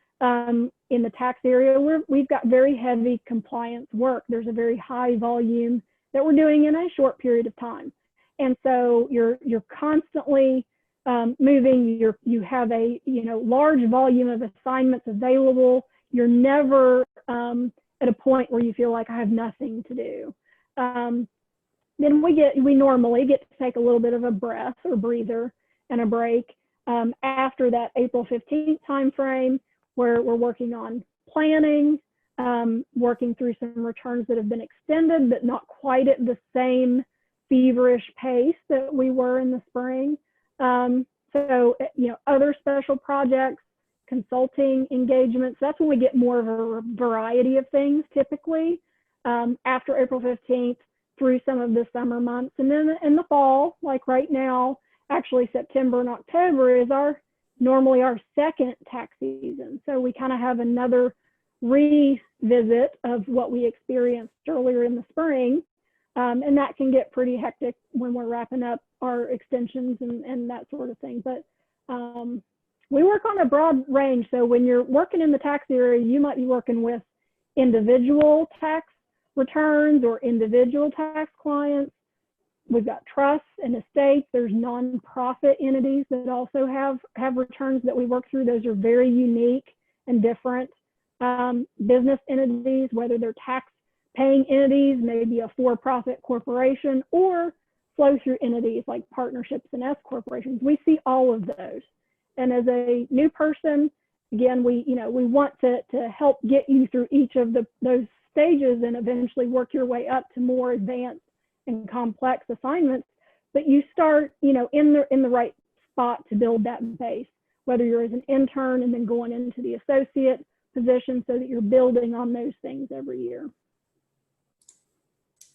in the tax area, we've got very heavy compliance work. There's a very high volume that we're doing in a short period of time. And so you're constantly moving. You have a large volume of assignments available. You're never at a point where you feel like I have nothing to do. Then we normally get to take a little bit of a breath or breather and a break after that April 15th timeframe, where we're working on planning, working through some returns that have been extended, but not quite at the same feverish pace that we were in the spring. So, other special projects, consulting engagements, that's when we get more of a variety of things typically after April 15th through some of the summer months. And then in the fall, like right now, actually September and October is normally our second tax season. So we kind of have another revisit of what we experienced earlier in the spring. And that can get pretty hectic when we're wrapping up our extensions and that sort of thing. But we work on a broad range. So when you're working in the tax area, you might be working with individual tax returns or individual tax clients. We've got trusts and estates. There's nonprofit entities that also have returns that we work through. Those are very unique and different. Business entities, whether they're tax paying entities, maybe a for-profit corporation, or flow-through entities like partnerships and S corporations. We see all of those. And as a new person, again, we want to help get you through each of those stages and eventually work your way up to more advanced and complex assignments. But you start, in the right spot to build that base, whether you're as an intern and then going into the associate position, so that you're building on those things every year.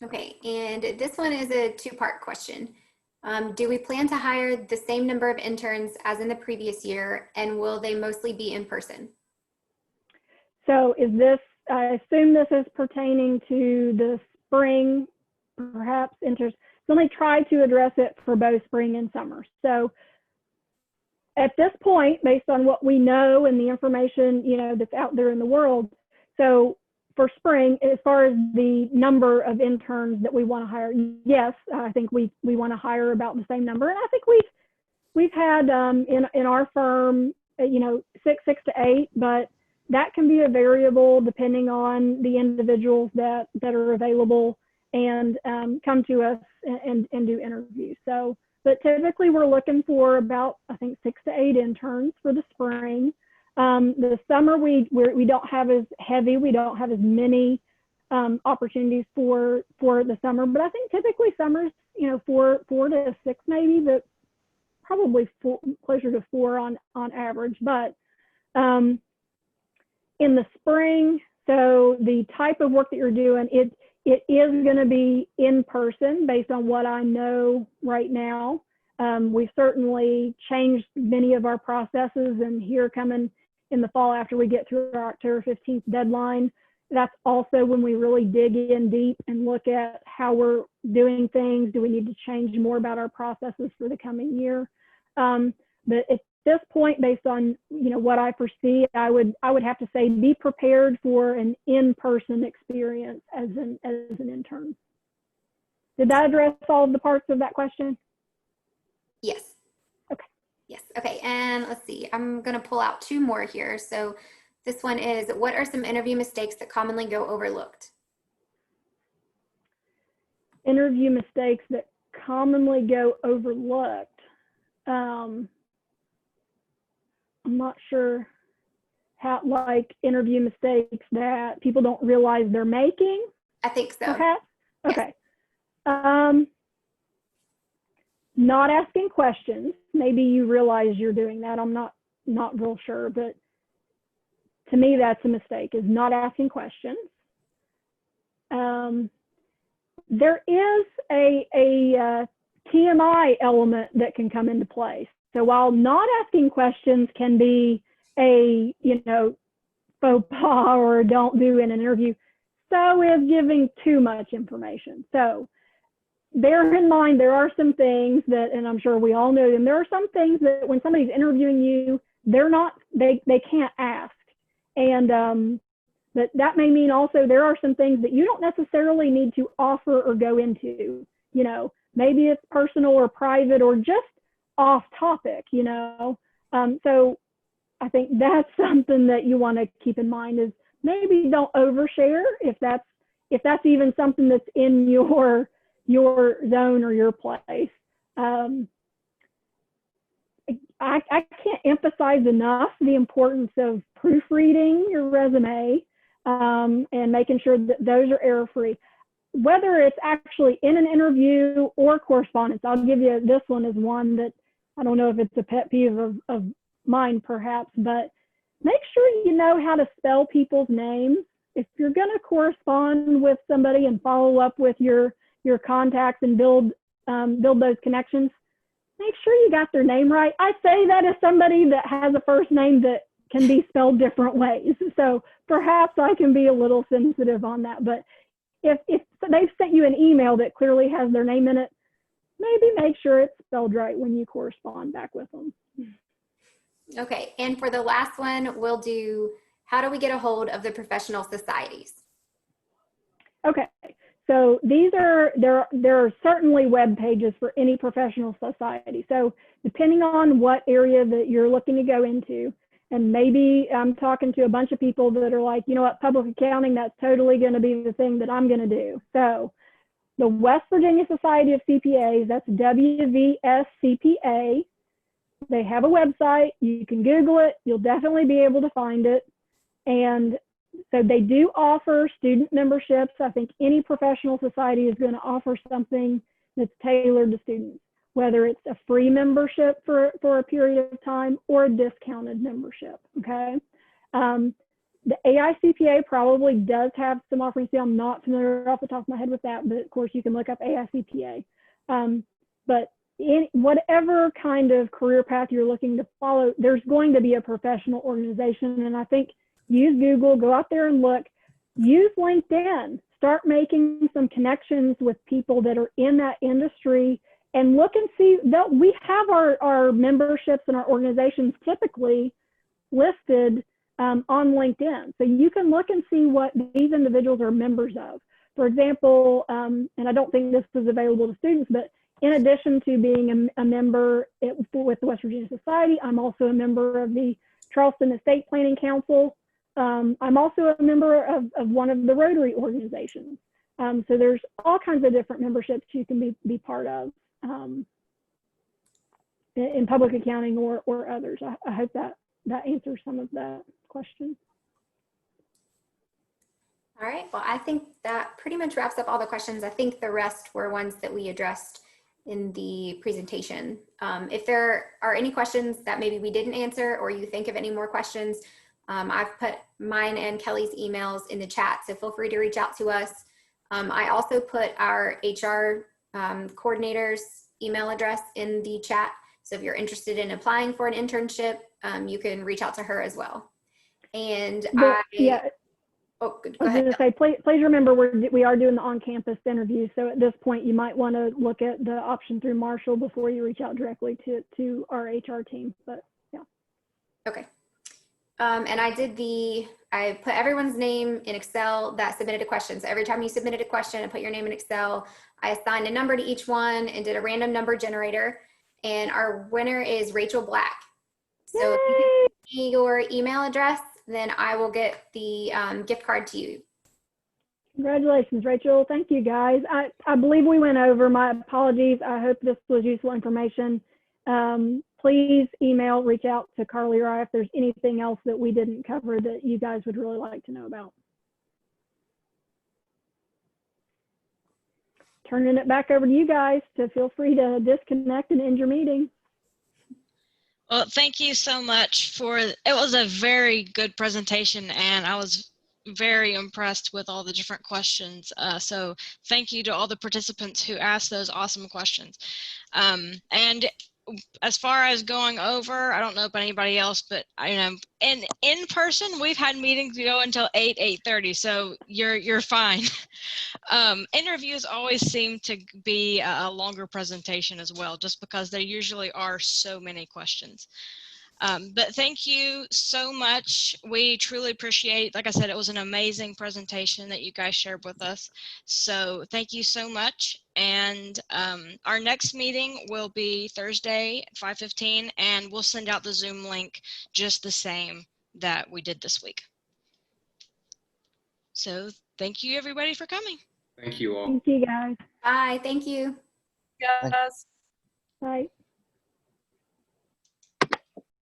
Okay, and this one is a two-part question. Do we plan to hire the same number of interns as in the previous year, and will they mostly be in person? So I assume this is pertaining to the spring, perhaps interns. Let me try to address it for both spring and summer. So at this point, based on what we know and the information, that's out there in the world, so for spring, as far as the number of interns that we want to hire, yes, I think we want to hire about the same number. And I think we've had in our firm, you know, six to eight, but that can be a variable depending on the individuals that are available and come to us and do interviews. So, but typically we're looking for about, I think, 6 to 8 interns for the spring. The summer we don't have as heavy, we don't have as many opportunities for the summer, but I think typically summers, you know, 4 to 6 maybe, but probably closer to 4 on average. But in the spring, so the type of work that you're doing, it is going to be in person based on what I know right now. We've certainly changed many of our processes, and here coming in the fall after we get through our October 15th deadline, that's also when we really dig in deep and look at how we're doing things. Do we need to change more about our processes for the coming year? But at this point, based on, you know, what I foresee, I would have to say be prepared for an in-person experience as an intern. Did that address all of the parts of that question? Yes. Okay. Yes. Okay. And let's see, I'm going to pull out 2 more here. So this one is, what are some interview mistakes that commonly go overlooked? Interview mistakes that commonly go overlooked. I'm not sure how, like, interview mistakes that people don't realize they're making. I think so. Perhaps? Yes. Okay. Not asking questions. Maybe you realize you're doing that. I'm not real sure, but to me, that's a mistake, is not asking questions. There is a TMI element that can come into play. So while not asking questions can be a, you know, faux pas or don't do in an interview, so is giving too much information. So bear in mind, there are some things that, and I'm sure we all know them, there are some things that when somebody's interviewing you, they can't ask. And but that may mean also there are some things that you don't necessarily need to offer or go into. You know, maybe it's personal or private or just off topic, you know. So I think that's something that you want to keep in mind, is maybe don't overshare if that's even something that's in your zone or your place. I can't emphasize enough the importance of proofreading your resume and making sure that those are error-free. Whether it's actually in an interview or correspondence, I'll give you this one as one that I don't know if it's a pet peeve of mine perhaps, but make sure you know how to spell people's names. If you're going to correspond with somebody and follow up with your contacts and build those connections, make sure you got their name right. I say that as somebody that has a first name that can be spelled different ways. So perhaps I can be a little sensitive on that. But if they've sent you an email that clearly has their name in it, maybe make sure it's spelled right when you correspond back with them. Okay. And for the last one, we'll do, how do we get a hold of the professional societies? Okay. So there are certainly web pages for any professional society. So depending on what area that you're looking to go into, and maybe I'm talking to a bunch of people that are like, you know what, public accounting, that's totally going to be the thing that I'm going to do. So the West Virginia Society of CPAs, that's WVSCPA. They have a website. You can Google it. You'll definitely be able to find it. And so they do offer student memberships. I think any professional society is going to offer something that's tailored to students, whether it's a free membership for a period of time or a discounted membership, okay? The AICPA probably does have some offerings. I'm not familiar off the top of my head with that, but of course you can look up AICPA. But in whatever kind of career path you're looking to follow, there's going to be a professional organization. And I think use Google, go out there and look, use LinkedIn, start making some connections with people that are in that industry, and look and see that we have our memberships and our organizations typically listed on LinkedIn. So you can look and see what these individuals are members of. For example, and I don't think this is available to students, but in addition to being a member with the West Virginia Society, I'm also a member of the Charleston Estate Planning Council. I'm also a member of one of the Rotary organizations. So there's all kinds of different memberships you can be part of in public accounting or others. I hope that answers some of that question. All right, well, I think that pretty much wraps up all the questions. I think the rest were ones that we addressed in the presentation. If there are any questions that maybe we didn't answer or you think of any more questions, I've put mine and Kelly's emails in the chat, so feel free to reach out to us. I also put our HR coordinator's email address in the chat, so if you're interested in applying for an internship, you can reach out to her as well. And oh, go ahead. I was going to say, please remember we are doing the on-campus interview. So at this point, you might want to look at the option through Marshall before you reach out directly to our HR team. But yeah. Okay. And I put everyone's name in Excel that submitted a question. So every time you submitted a question and put your name in Excel, I assigned a number to each one and did a random number generator. And our winner is Rachel Black. So if you can give me your email address, then I will get the gift card to you. Congratulations, Rachel. Thank you, guys. I believe we went over. My apologies. I hope this was useful information. Please reach out to Carly or I if there's anything else that we didn't cover that you guys would really like to know about. Turning it back over to you guys to feel free to disconnect and end your meeting. Well, thank you so much it was a very good presentation, and I was very impressed with all the different questions. So thank you to all the participants who asked those awesome questions. And as far as going over, I don't know about anybody else, but I know in person we've had meetings go until 8:30, so you're fine. Interviews always seem to be a longer presentation as well, just because there usually are so many questions. But thank you so much. We truly appreciate, like I said, it was an amazing presentation that you guys shared with us. So thank you so much. And our next meeting will be Thursday at 5:15, and we'll send out the Zoom link just the same that we did this week. So thank you everybody for coming. Thank you all. Thank you, guys. Bye, thank you. Yes. Bye.